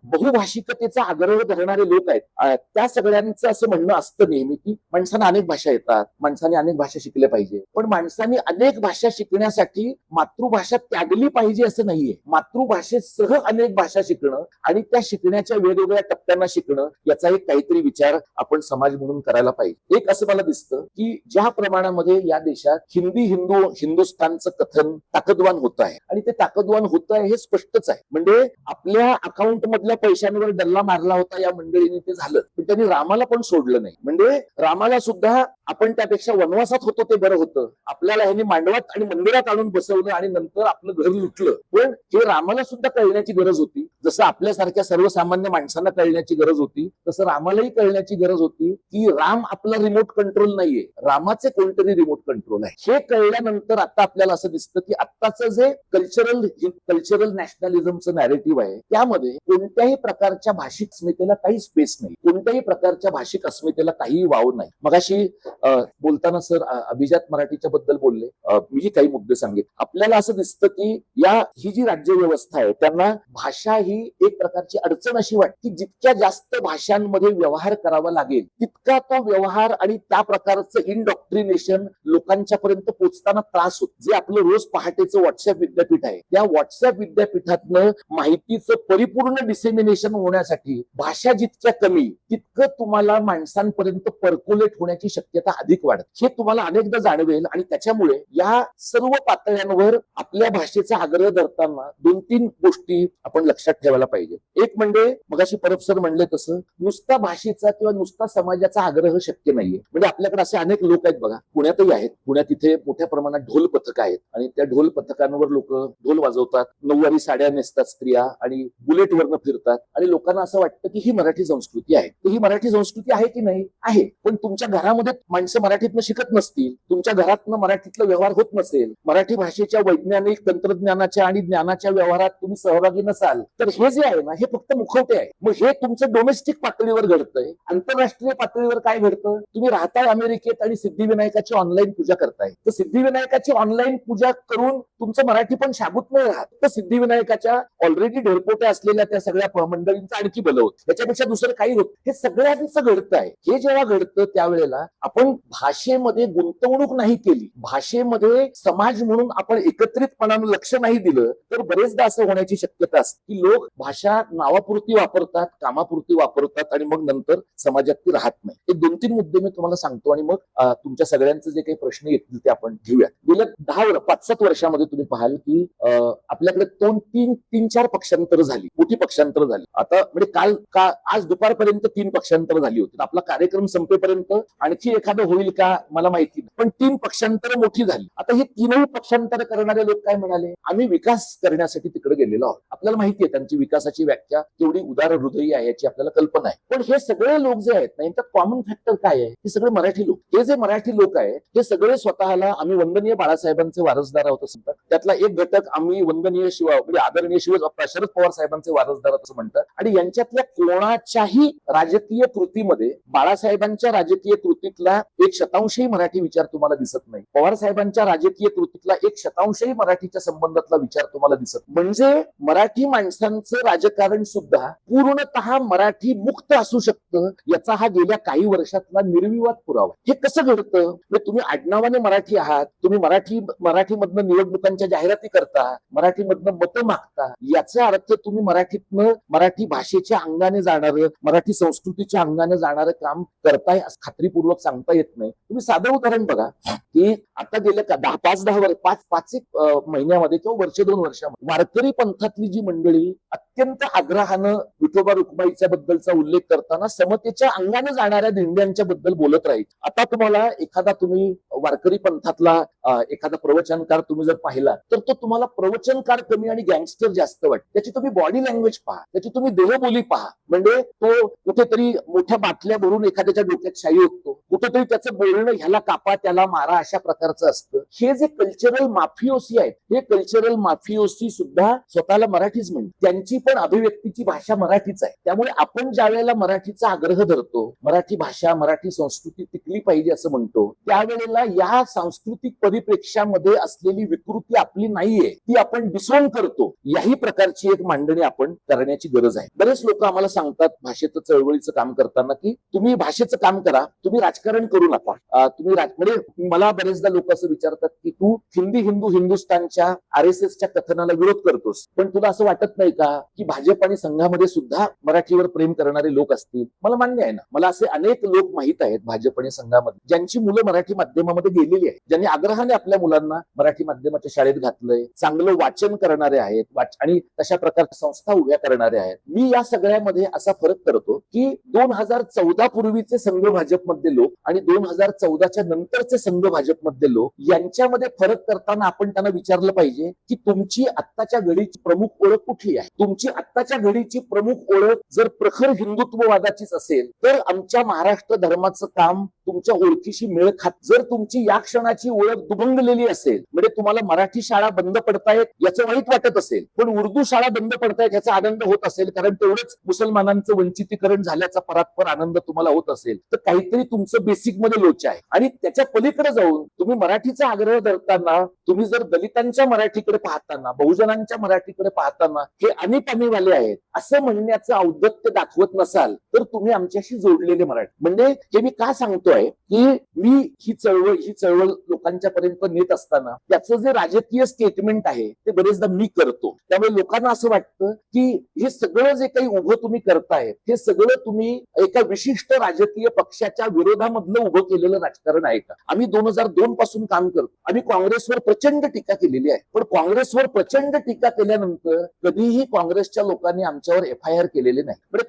बहुभाषिकतेचा आग्रह धरणारे लोक आहेत, त्या सगळ्यांचं असं म्हणणं असतं नेहमी की माणसांना अनेक भाषा येतात, माणसाने अनेक भाषा शिकल्या पाहिजे. पण माणसांनी अनेक भाषा शिकण्यासाठी मातृभाषा त्यागली पाहिजे असं नाहीये. मातृभाषेसह अनेक भाषा शिकणं आणि त्या शिकण्याच्या वेगवेगळ्या टप्प्यांना शिकणं याचा एक काहीतरी विचार आपण समाज म्हणून करायला पाहिजे. एक असं मला दिसतं की ज्या प्रमाणामध्ये या देशात हिंदुस्थानचं कथन ताकदवान होत आहे आणि ते ताकदवान होत आहे हे स्पष्टच आहे. म्हणजे आपल्या अकाउंट मधल्या पैशांवर डल्ला मारला होता या मंडळीने, ते झालं, पण त्यांनी रामाला पण सोडलं नाही. म्हणजे रामाला सुद्धा आपण त्यापेक्षा वनवासात होतो ते बरं होतं. आपल्याला ह्यांनी मांडवात आणि मंदिरात आणून बसवलं आणि नंतर आपलं घर लुटलं. पण हे रामाला सुद्धा कळण्याची गरज होती. जसं आपल्यासारख्या सर्वसामान्य माणसांना कळण्याची गरज होती, तसं रामालाही कळण्याची गरज होती की राम आपला रिमोट कंट्रोल नाहीये, रामाचे कोणतरी रिमोट कंट्रोल आहे. हे कळल्यानंतर आता आपल्याला असं दिसतं की आत्ताचं जे कल्चरल नॅशनलिझमचं नॅरेटिव्ह आहे त्यामध्ये कोणत्याही प्रकारच्या भाषिक अस्मितेला काही स्पेस नाही, कोणत्याही प्रकारच्या भाषिक अस्मितेला काहीही वाव नाही. मगाशी बोलताना सर अभिजात मराठीच्या बद्दल बोलले, मी काही मुद्दे सांगितले. आपल्याला असं दिसतं की ही जी राज्य व्यवस्था आहे त्यांना भाषा ही एक प्रकारची अडचण अशी वाटते की जितक्या जास्त भाषांमध्ये व्यवहार करावा लागेल तितका तो व्यवहार आणि त्या प्रकारचं इनडॉक्ट्रिनेशन लोकांच्या पर्यंत पोहोचताना त्रास होतो. जे आपलं रोज पहाटेचं व्हॉट्सअप विद्यापीठ आहे त्या व्हॉट्सअप विद्यापीठातनं माहितीचं परिपूर्ण डिसेमिनेशन होण्यासाठी भाषा जितक्या कमी तितकं तुम्हाला माणसांपर्यंत पर्क्युलेट होण्याची शक्यता अधिक वाढते. हे तुम्हाला अनेकदा जाणवेल आणि त्याच्यामुळे या सर्व पातळ्यांवर आपल्या भाषेचा आग्रह धरताना 2-3 गोष्टी आपण लक्षात ठेवायला पाहिजे. एक म्हणजे मगाशी परब सर म्हणले तसं नुसता भाषेचा किंवा नुसता समाजाचा आग्रह शक्य नाहीये. म्हणजे आपल्याकडे असे अनेक लोक आहेत बघा, पुण्यातही आहेत. पुण्यात इथे मोठ्या प्रमाणात ढोल पथक आहेत आणि त्या ढोल पथकांवर लोक ढोल वाजवतात, नऊवारी साड्या नेसतात स्त्रिया आणि बुलेटवरनं फिरतात आणि लोकांना असं वाटतं की ही मराठी संस्कृती आहे. तर ही मराठी संस्कृती आहे की नाही? आहे. पण तुमच्या घरामध्ये माणसं मराठीतनं शिकत नसतील, तुमच्या घरातनं मराठीतला व्यवहार होत नसेल, मराठी भाषेच्या वैज्ञानिक तंत्रज्ञानाच्या आणि ज्ञानाच्या व्यवहारात तुम्ही सहभागी नसाल, तर हे जे आहे ना हे फक्त मुखवटे आहे. मग हे तुमचं डोमेस्टिक पातळीवर घडतंय. आंतरराष्ट्रीय पातळीवर काय घडतं? तुम्ही राहताय अमेरिकेत आणि सिद्धिविनायकाची ऑनलाईन पूजा करताय, तर सिद्धिविनायकाची ऑनलाईन पूजा करून तुमचं मराठी पण शाबूत नाही राहत, तर सिद्धिविनायकाच्या ऑलरेडी ढेरपोट्या असलेल्या त्या सगळ्या मंडळींचं आणखी भलं होत. याच्यापेक्षा दुसरं काही होत. हे सगळ्यांचं घडतं आहे. हे जेव्हा घडतं त्यावेळेला आपण भाषेमध्ये गुंतवणूक नाही केली, भाषेमध्ये समाज म्हणून आपण एकत्रितपणानं लक्ष नाही दिलं, तर बरेचदा असं होण्याची शक्यता असते की लोक भाषा नावापुरती वापरतात, कामापुरती वापरतात आणि मग नंतर समाजात ती राहत नाही. हे 2-3 मुद्दे मी तुम्हाला सांगतो आणि मग तुमच्या सगळ्यांचे जे काही प्रश्न येतील ते आपण घेऊया. गेल्या 5-7 वर्षामध्ये तुम्ही पाहाल की आपल्याकडे 3-4 पक्षांतर झाली, मोठी पक्षांतर झाली. आता म्हणजे आज दुपारपर्यंत 3 पक्षांतर झाली होती. आपला कार्यक्रम संपेपर्यंत आणखी एखादा एखादं होईल का मला माहिती नाही, पण 3 पक्षांतर मोठी झाली. आता हे 3ही पक्षांतर करणारे लोक काय म्हणाले, आम्ही विकास करण्यासाठी तिकडे गेलेलो आहोत. आपल्याला माहिती आहे त्यांची विकासाची व्याख्या केवढी उदार हृदयी आहे याची आपल्याला कल्पना आहे. पण हे सगळे लोक जे आहेत ना, यांच्यात कॉमन फॅक्टर काय आहे, हे सगळे मराठी लोक. हे जे मराठी लोक आहेत हे सगळे स्वतःला आम्ही वंदनीय बाळासाहेबांचे वारसदार आहोत असं म्हणतात. त्यातला एक घटक आम्ही वंदनीय म्हणजे आदरणीय शरद पवार साहेबांचे वारसदार असं म्हणतात. आणि यांच्यातल्या कोणाच्याही राजकीय कृतीमध्ये बाळासाहेबांच्या राजकीय कृतीतला 1% मराठी विचार तुम्हाला दिसत नाही. पवार साहेबांच्या राजकीय कृतीतला 1% मराठीच्या संबंधातला विचार तुम्हाला दिसत. म्हणजे मराठी माणसांचं राजकारण सुद्धा पूर्णतः मराठी मुक्त असू शकतं याचा हा गेल्या काही वर्षातला निर्विवाद पुरावा. हे कसं घडतं, तुम्ही आडनावाने मराठी आहात, तुम्ही मराठीमधनं निवडणुकांच्या जाहिराती करता, मराठीमधनं मतं मागता, याचा अर्थ तुम्ही मराठीतनं मराठी भाषेच्या अंगाने जाणारं, मराठी संस्कृतीच्या अंगाने जाणारं काम करताय असं खात्रीपूर्वक सांगता येत नाही. तुम्ही साधं उदाहरण बघा की आता गेल्या 5-10 महिन्यामध्ये किंवा 1-2 वर्षामध्ये वारकरी पंथातली जी मंडळी अत्यंत आग्रहानं विठोबा रुक्माईच्या बद्दलचा उल्लेख करताना समतेच्या अंगाने जाणाऱ्या दिंड्यांच्या बद्दल बोलत राहील. आता तुम्हाला तुम्ही वारकरी पंथातला एखादा प्रवचनकार तुम्ही जर पाहिला तर तो तुम्हाला प्रवचनकार कमी आणि गँगस्टर जास्त वाटतो. त्याची तुम्ही बॉडी लँग्वेज पहा, त्याची तुम्ही देहबोली पहा. म्हणजे तो कुठेतरी मोठ्या बाटल्या भरून एखाद्याच्या डोक्यात शाई ओततो, कुठेतरी त्याचं बोलणं ह्याला कापा त्याला मारा अशा प्रकारचं असतं. हे जे कल्चरल माफिओसी आहेत, हे कल्चरल माफिओसी सुद्धा स्वतःला मराठीच म्हणते. त्यांची पण अभिव्यक्तीची भाषा मराठीच आहे. त्यामुळे आपण ज्या वेळेला मराठीचा आग्रह धरतो, मराठी भाषा मराठी संस्कृती टिकली पाहिजे असं म्हणतो, त्यावेळेला या सांस्कृतिक परिप्रेक्ष्यामध्ये असलेली विकृती आपली नाहीये, ती आपण डिसोन करतो. याही प्रकारची एक मांडणी आपण करण्याची गरज आहे. बरेच लोक आम्हाला सांगतात भाषेचं चळवळीचं काम करताना की तुम्ही भाषेचं काम करा, तुम्ही राजकारण करू नका. म्हणजे मला बरेचदा लोक असं विचारतात की तू हिंदुस्थानच्या RSSच्या कथनाला विरोध करतोस, पण तुला असं वाटत नाही का की भाजप आणि संघामध्ये सुद्धा मराठीवर प्रेम करणारे लोक असतील? मला मान्य आहे ना, मला असे अनेक लोक माहित आहेत भाजप आणि संघामध्ये ज्यांची मुलं मराठी माध्यमामध्ये गेलेली आहेत, ज्यांनी आग्रहाने आपल्या मुलांना मराठी माध्यमाच्या शाळेत घातलंय, चांगलं वाचन करणारे आहेत आणि तशा प्रकारच्या संस्था उभ्या करणारे आहेत. मी या सगळ्यामध्ये असा फरक करतो की 2014 पूर्वीचे संघ भाजपमधले लोक आणि 2014च्या नंतरचे संघ भाजपमधले लोक यांच्यामध्ये फरक करताना आपण त्यांना विचारलं पाहिजे की तुमची आत्ताच्या घडीची प्रमुख ओळख कुठली आहे? तुमची आत्ताच्या घडीची प्रमुख ओळख जर प्रखर हिंदुत्ववादाचीच असेल तर आमच्या महाराष्ट्र धर्माचं काम तुमच्या ओळखीशी मेळ खात. जर तुमची या क्षणाची ओळख दुभंगलेली असेल, म्हणजे तुम्हाला मराठी शाळा बंद पडतायत याचं वाईट वाटत असेल, पण उर्दू शाळा बंद पडतायत याचा आनंद होत असेल, कारण तेवढंच मुसलमानांचं वंचितीकरण झाल्याचा परात्पर आनंद तुम्हाला होत असेल, तर काहीतरी तुमचं बेसिक मध्ये लोच आहे. आणि त्याच्या पलीकडे जाऊन तुम्ही मराठीचा आग्रह धरताना, तुम्ही जर दलितांच्या मराठीकडे पाहताना, बहुजनांच्या मराठीकडे पाहताना हे अनिपाणीवाले आहेत असं म्हणण्याचं औद्धत्य दाखवत नसाल तर तुम्ही आमच्याशी जोडलेले मराठी. म्हणजे हे मी का सांगतोय की मी ही चळवळ लोकांच्या पर्यंत नेत असताना त्याचं जे राजकीय स्टेटमेंट आहे ते बरेचदा मी करतो. त्यामुळे लोकांना असं वाटतं की हे सगळं जे काही उभं तुम्ही करताय हे सगळं तुम्ही एका विशिष्ट राजकीय पक्षाच्या विरोधामधलं उभं केलेलं राजकारण आहे का? आम्ही 2002 पासून काम करतो. आम्ही काँग्रेसवर प्रचंड टीका केलेली आहे, पण काँग्रेसवर प्रचंड टीका केल्यानंतर कधीही काँग्रेसच्या लोकांनी आमच्यावर FIR केलेले नाही. म्हणजे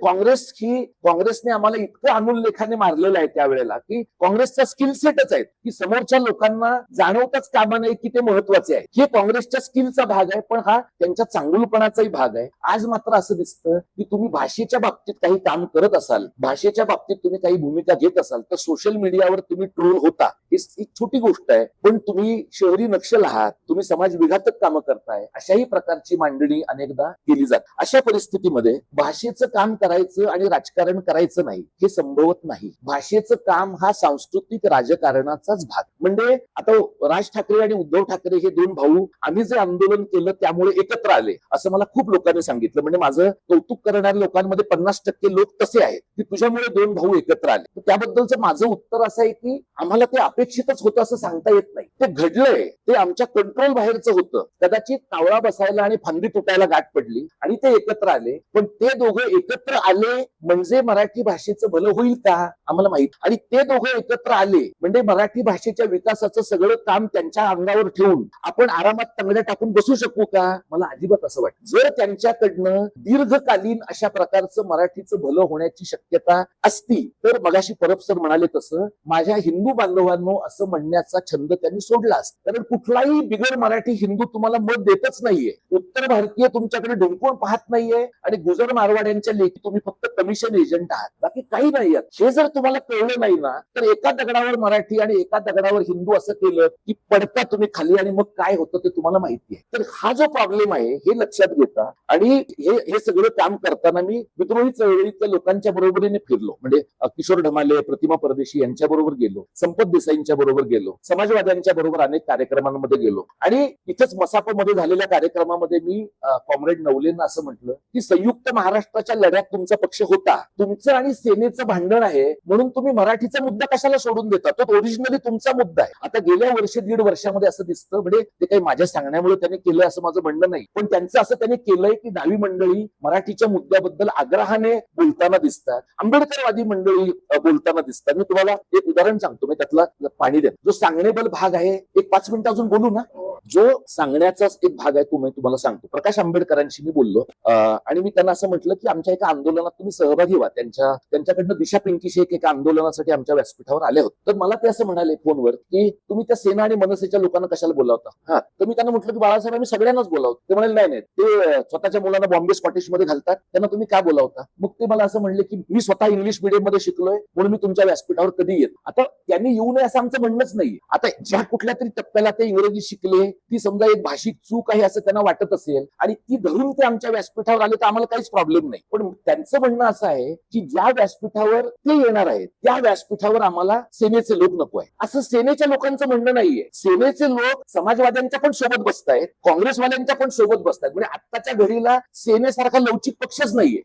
काँग्रेसने आम्हाला इतकं अनुल्लेखाने मारलेलं आहे त्यावेळेला की काँग्रेसचा स्किल सेटच आहे की समोरच्या लोकांना जाणवताच कामा नाही की ते महत्वाचे आहे. हे काँग्रेसच्या स्किलचा भाग आहे, पण हा त्यांच्या चांगुलपणाचाही भाग आहे. आज मात्र असं दिसतं की तुम्ही भाषेच्या बाबतीत काही काम करत असाल, भाषेच्या बाबतीत तुम्ही काही भूमिका घेत असाल तर सोशल मीडियावर तुम्ही ट्रोल होता. ही छोटी गोष्ट आहे, पण तुम्ही शहरी नक्षल आहात, तुम्ही समाज विघातक कामं करताय, अशाही प्रकारची मांडणी अनेकदा केली जाते. अशा परिस्थितीमध्ये भाषेचं काम करायचं आणि राजकारण करायचं नाही हे संभवत नाही. भाषेचं काम हा सांस्कृतिक राजकारणाचाच भाग. म्हणजे आता राज ठाकरे आणि उद्धव ठाकरे हे 2 भाऊ आम्ही जे आंदोलन केलं त्यामुळे एकत्र आले असं मला खूप लोकांनी सांगितलं. म्हणजे माझं कौतुक करणाऱ्या लोकांमध्ये 50% लोक तसे आहेत की तुझ्यामुळे 2 भाऊ एकत्र आले. त्याबद्दलचं माझं उत्तर असं आहे की आम्हाला ते अपेक्षित अनपेक्षितच होतं असं सांगता येत नाही. ते घडलंय, ते आमच्या कंट्रोल बाहेरचं होतं. कदाचित तावळा बसायला आणि फांदी तुटायला गाठ पडली आणि ते एकत्र आले. पण ते दोघं एकत्र आले म्हणजे मराठी भाषेचं भलं होईल का आम्हाला माहित. आणि ते दोघं एकत्र आले म्हणजे मराठी भाषेच्या विकासाचं सगळं काम त्यांच्या अंगावर ठेवून आपण आरामात तंगड्या टाकून बसू शकू का? मला अजिबात असं वाटतं. जर त्यांच्याकडनं दीर्घकालीन अशा प्रकारचं मराठीचं भलं होण्याची शक्यता असती तर मगाशी परब सर म्हणाले तसं माझ्या हिंदू बांधवांनो असं म्हणण्याचा छंद त्यांनी सोडला असता. कारण कुठलाही बिगर मराठी हिंदू तुम्हाला मत देतच नाहीये. उत्तर भारतीय तुमच्याकडे ढुंकून पाहत नाहीये आणि गुजर मारवाड्यांच्या लेखी तुम्ही फक्त कमिशन एजंट आहात, बाकी काही नाही. हे जर तुम्हाला कळलं नाही ना तर एका दगडावर मराठी आणि एका दगडावर हिंदू असं केलं की पडता तुम्ही खाली आणि मग काय होतं ते तुम्हाला माहिती आहे. तर हा जो प्रॉब्लेम आहे हे लक्षात घेता आणि हे सगळं काम करताना मी विद्रोही चळवळीतल्या लोकांच्या बरोबरीने फिरलो. म्हणजे किशोर ढमाले, प्रतिमा परदेशी यांच्या बरोबर गेलो, संपत देसाईंच्या बरोबर गेलो, समाजवाद्यांच्या बरोबर अनेक कार्यक्रमांमध्ये गेलो. आणि इथंच मसापमध्ये झालेल्या कार्यक्रमामध्ये मी कॉम्रेड नवलेंना असं म्हटलं की संयुक्त महाराष्ट्राच्या लढ्यात तुमचा पक्ष होता, तुमचं आणि सेनेचं भांडण आहे म्हणून तुम्ही मराठीचा मुद्दा कशाला सोडून देता? तो ओरिजिनली तुमचा मुद्दा आहे. आता गेल्या वर्षी दीड वर्षामध्ये असं दिसतं, म्हणजे ते काही माझ्या सांगण्यामुळे त्यांनी केलंय असं माझं म्हणणं नाही, पण त्यांचं असं त्यांनी केलंय की डावी मंडळी मराठीच्या मुद्द्याबद्दल आग्रहाने बोलताना दिसतात, आंबेडकरवादी मंडळी बोलताना दिसतात. मी तुम्हाला एक उदाहरण सांगतो, मी त्यातला पाणी देतो. जो सांगणेबल भाग आहे, एक 5 मिनिटं अजून बोलू ना, जो सांगण्याचाच एक भाग आहे तो मी तुम्हाला सांगतो. प्रकाश आंबेडकरांशी मी बोललो आणि मी त्यांना असं म्हटलं की आमच्या एका आंदोलनात तुम्ही सहभागी व्हा. त्यांच्याकडनं दिशा पिंकी शेख एका आंदोलनासाठी आमच्या व्यासपीठावर आले होते. तर मला ते असं म्हणाले फोनवर की तुम्ही त्या सेना आणि मनसेच्या लोकांना कशाला बोलावता? हा, तर मी त्यांना म्हटलं की बाळासाहेब आम्ही सगळ्यांनाच बोलावतो. ते म्हणाले नाही ते स्वतःच्या मुलांना बॉम्बे स्कॉटिश मध्ये घालतात, त्यांना तुम्ही का बोलावता? मग ते मला असं म्हणले की मी स्वतः इंग्लिश मीडियम मध्ये शिकलोय म्हणून मी तुमच्या व्यासपीठावर कधी येत. आता त्यांनी येऊ नये असं आमचं म्हणणंच नाही. आता ज्या कुठल्या तरी टप्प्याला ते इंग्रजी शिकले, ती समजा एक भाषिक चूक आहे असं त्यांना वाटत असेल आणि ती धरून ते आमच्या व्यासपीठावर आले तर आम्हाला काहीच प्रॉब्लेम नाही. पण त्यांचं म्हणणं असं आहे की ज्या व्यासपीठावर ते येणार आहेत त्या व्यासपीठावर आम्हाला सेनेचे लोक नको आहे, असं सेनेच्या लोकांचं म्हणणं नाहीये. सेनेचे लोक समाजवाद्यांच्या पण सोबत बसतायत, काँग्रेसवाल्यांच्या पण सोबत बसतायत. म्हणजे आत्ताच्या घडीला सेनेसारखा लवचिक पक्षच नाहीये.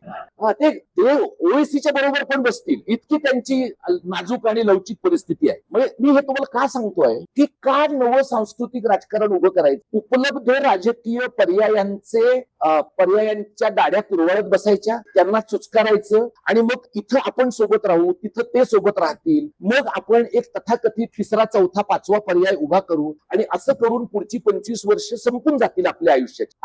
ते ओएसीच्या बरोबर पण बसतील इतकी त्यांची नाजूक आणि लवचिक परिस्थिती आहे. म्हणजे मी हे तुम्हाला का सांगतोय की का नवं सांस्कृतिक राजकारण उभं करायचं? उपलब्ध राजकीय पर्यायांच्या दाड्या कुरवाळत बसायच्या, त्यांना चुचकारायचं आणि मग इथं आपण सोबत राहू, तिथं ते सोबत राहतील, मग आपण एक तथाकथित तिसरा चौथा पाचवा पर्याय उभा करू आणि असं करून पुढची 25 वर्ष संपून जातील आपल्या आयुष्याची.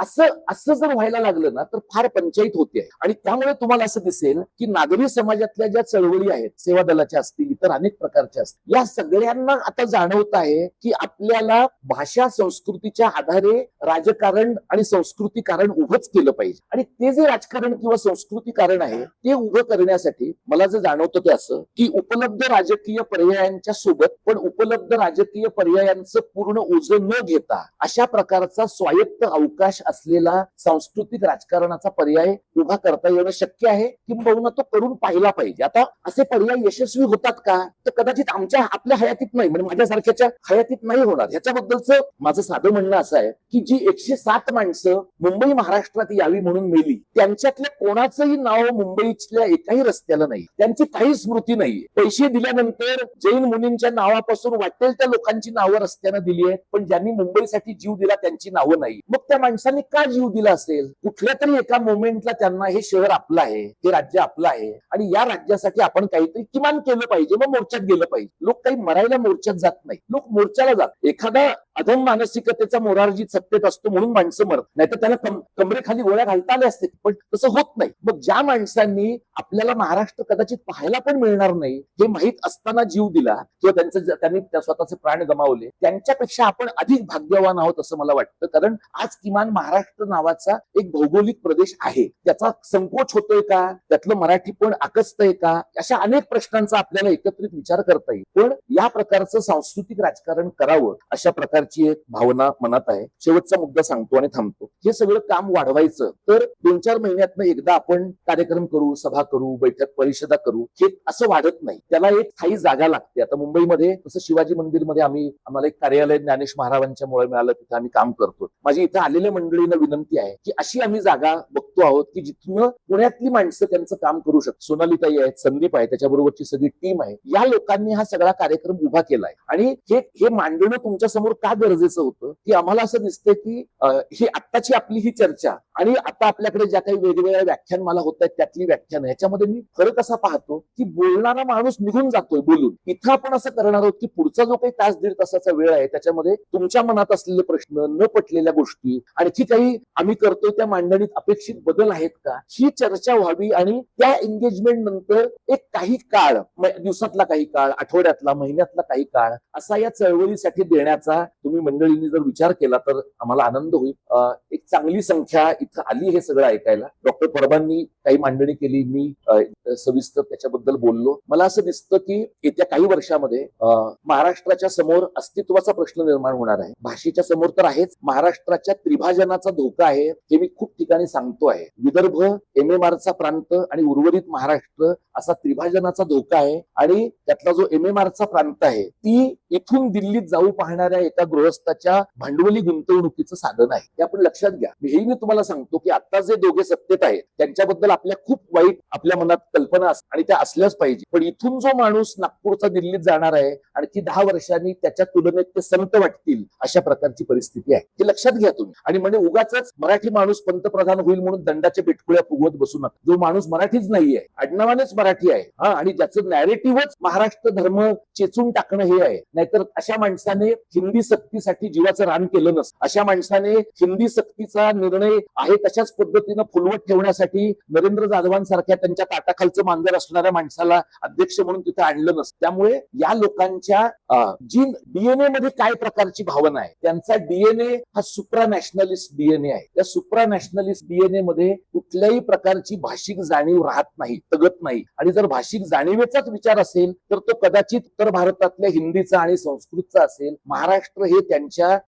असं जर व्हायला लागलं ना तर फार पंचायत होते. आणि त्यामुळे तुम्हाला असं दिसेल की नागरी समाजातल्या ज्या चळवळी आहेत, सेवा दलाच्या असतील, इतर अनेक प्रकारच्या असतील, या सगळ्यांना आता जाणवत आहे की आपल्याला भाषा संस्कृतीच्या आधारे राजकारण आणि संस्कृतीकारण उभंच केलं पाहिजे. आणि ते जे राजकारण किंवा संस्कृतीकारण आहे ते उभं करण्यासाठी मला जे जाणवतं ते असं की उपलब्ध राजकीय पर्यायांच्या सोबत पण उपलब्ध राजकीय पर्यायांचं पूर्ण ओझं न घेता अशा प्रकारचा स्वायत्त अवकाश असलेला सांस्कृतिक राजकारणाचा पर्याय उभा करता येणं शक्य आहे, किंबहुना तो करून पाहिला पाहिजे. आता असे पर्याय यशस्वी होतात का? तर कदाचित आपल्या हयातीत नाही, म्हणजे माझ्यासारख्याच्या हयातीत नाही होणार. ह्याच्याबद्दलचं माझं साधं म्हणणं असं आहे की जी 107 माणसं मुंबई महाराष्ट्रात यावी म्हणून मेली, त्यांच्यातल्या कोणाचंही नाव मुंबईतल्या एकाही रस्त्याला नाही, त्यांची काही स्मृती नाही. पैसे दिल्यानंतर जैन मुनींच्या नावापासून वाटेल त्या लोकांची नावं रस्त्यानं दिली आहेत, पण ज्यांनी मुंबईसाठी जीव दिला त्यांची नावं नाही. मग त्या माणसांनी का जीव दिला असेल? कुठल्या तरी एका मोमेंटला त्यांना हे शहर आपलं आहे, हे राज्य आपलं आहे आणि या राज्यासाठी आपण काहीतरी किमान केलं पाहिजे, मग मोर्चात गेलं पाहिजे. लोक काही मरायला मोर्चात जात नाही, लोक मोर्चाला जात. एखादा अधम मानसिकतेचा मोरारजी सत्तेत असतो म्हणून माणसं मरत नाही, तर त्याला कमरेखाली गोळ्या घालता आल्या असते, पण तसं होत नाही. मग ज्या माणसांनी आपल्याला महाराष्ट्र कदाचित पाहायला पण मिळणार नाही हे माहीत असताना जीव दिला किंवा त्यांनी स्वतःचे प्राण गमावले, त्यांच्यापेक्षा आपण अधिक भाग्यवान आहोत असं मला वाटतं. कारण आज किमान महाराष्ट्र नावाचा एक भौगोलिक प्रदेश आहे, त्याचा संकोच होतोय का, त्यातलं मराठी पण आकसतंय का, अशा अनेक प्रश्नांचा आपल्याला एकत्रित विचार करता येईल. पण या प्रकारचं सांस्कृतिक राजकारण करावं अशा प्रकारची प्रकारची एक भावना मनात आहे. शेवटचा मुद्दा सांगतो आणि थांबतो. हे सगळं काम वाढवायचं तर 2-4 महिन्यातनं एकदा आपण कार्यक्रम करू, सभा करू, बैठक परिषदा करू, हे असं वाढत नाही. त्याला एक स्थायी जागा लागते. आता मुंबईमध्ये तसं शिवाजी मंदिरमध्ये आम्हाला एक कार्यालय ज्ञानेश महाराजांच्या मुळे मिळालं, तिथे आम्ही काम करतो. माझी इथं आलेल्या मंडळींना विनंती आहे की अशी आम्ही जागा बघतो आहोत की जिथून पुण्यातली माणसं त्यांचं काम करू शकतात. सोनालीताई आहेत, संदीप आहे, त्याच्याबरोबरची सगळी टीम आहे. या लोकांनी हा सगळा कार्यक्रम उभा केलाय आणि हे मांडणं तुमच्या समोर का गरजेचं होतं की आम्हाला असं दिसतंय की ही आत्ताची आपली ही चर्चा आणि आता आपल्याकडे ज्या काही वेगवेगळ्या व्याख्यानमाला होत आहेत त्यातली व्याख्यान ह्याच्यामध्ये मी फरक असा पाहतो की बोलणारा माणूस निघून जातोय बोलून. इथं आपण असं करणार आहोत की पुढचा जो काही तास दीड तासाचा वेळ आहे त्याच्यामध्ये तुमच्या मनात असलेले प्रश्न, न पटलेल्या गोष्टी, आणखी काही आम्ही करतोय त्या मांडणीत अपेक्षित बदल आहेत का, ही चर्चा व्हावी आणि त्या एंगेजमेंट नंतर एक काही काळ, दिवसातला काही काळ, आठवड्यातला, महिन्यातला काही काळ असा या चळवळीसाठी देण्याचा तुम्ही मंडळींनी जर विचार केला तर आम्हाला आनंद होईल. एक चांगली संख्या इथं आली हे सगळं ऐकायला. डॉक्टर परबांनी काही मांडणी केली, मी सविस्तर त्याच्याबद्दल बोललो. मला असं दिसतं की येत्या काही वर्षामध्ये महाराष्ट्राच्या समोर अस्तित्वाचा प्रश्न निर्माण होणार आहे. भाषेच्या समोर तर आहेच, महाराष्ट्राच्या त्रिभाजनाचा धोका आहे हे मी खूप ठिकाणी सांगतो आहे. विदर्भ, MMRचा प्रांत आणि उर्वरित महाराष्ट्र असा त्रिभाजनाचा धोका आहे आणि त्यातला जो MMRचा प्रांत आहे ती इथून दिल्लीत जाऊ पाहणाऱ्या एका गृहस्थाच्या भांडवली गुंतवणुकीचं साधन आहे. हे आपण लक्षात घ्या. हेही मी तुम्हाला सांगतो की आता जे दोघे सत्तेत आहेत त्यांच्याबद्दल आपल्या खूप वाईट आपल्या मनात कल्पना आणि त्या असल्याच पाहिजे. पण इथून जो माणूस नागपूरचा दिल्लीत जाणार आहे आणखी 10 वर्षांनी त्याच्या तुलनेत ते संत वाटतील अशा प्रकारची परिस्थिती आहे. हे लक्षात घ्या तुम्ही. आणि म्हणजे उगाच मराठी माणूस पंतप्रधान होईल म्हणून दंडाच्या पिटकुळ्या फुगवत बसू नका. जो माणूस मराठीच नाहीये, आडनावानेच मराठी आहे आणि ज्याचं नॅरेटिव्हच महाराष्ट्र धर्म चेचून टाकणं हे आहे. नाहीतर अशा माणसाने हिंदी सक्तीसाठी जीवाचं रान केलं नसतं. अशा माणसाने हिंदी सक्तीचा निर्णय आहे तशाच पद्धतीनं फुलवत ठेवण्यासाठी नरेंद्र जाधवांसारख्या त्यांच्या ताटाखालचं मांजर असणाऱ्या माणसाला अध्यक्ष म्हणून तिथे आणलं नसतं. त्यामुळे या लोकांच्या जी डीएनए मध्ये काय प्रकारची भावना आहे, त्यांचा डीएनए हा सुप्रा नॅशनलिस्ट डीएनए आहे. त्या सुप्रा नॅशनलिस्ट डीएनए मध्ये कुठल्याही प्रकारची भाषिक जाणीव राहत नाही, तगत नाही. आणि जर भाषिक जाणीवेचाच विचार असेल तर तो कदाचित उत्तर भारतातल्या हिंदीचा आणि संस्कृतचा असेल. महाराष्ट्र हे त्यांच्या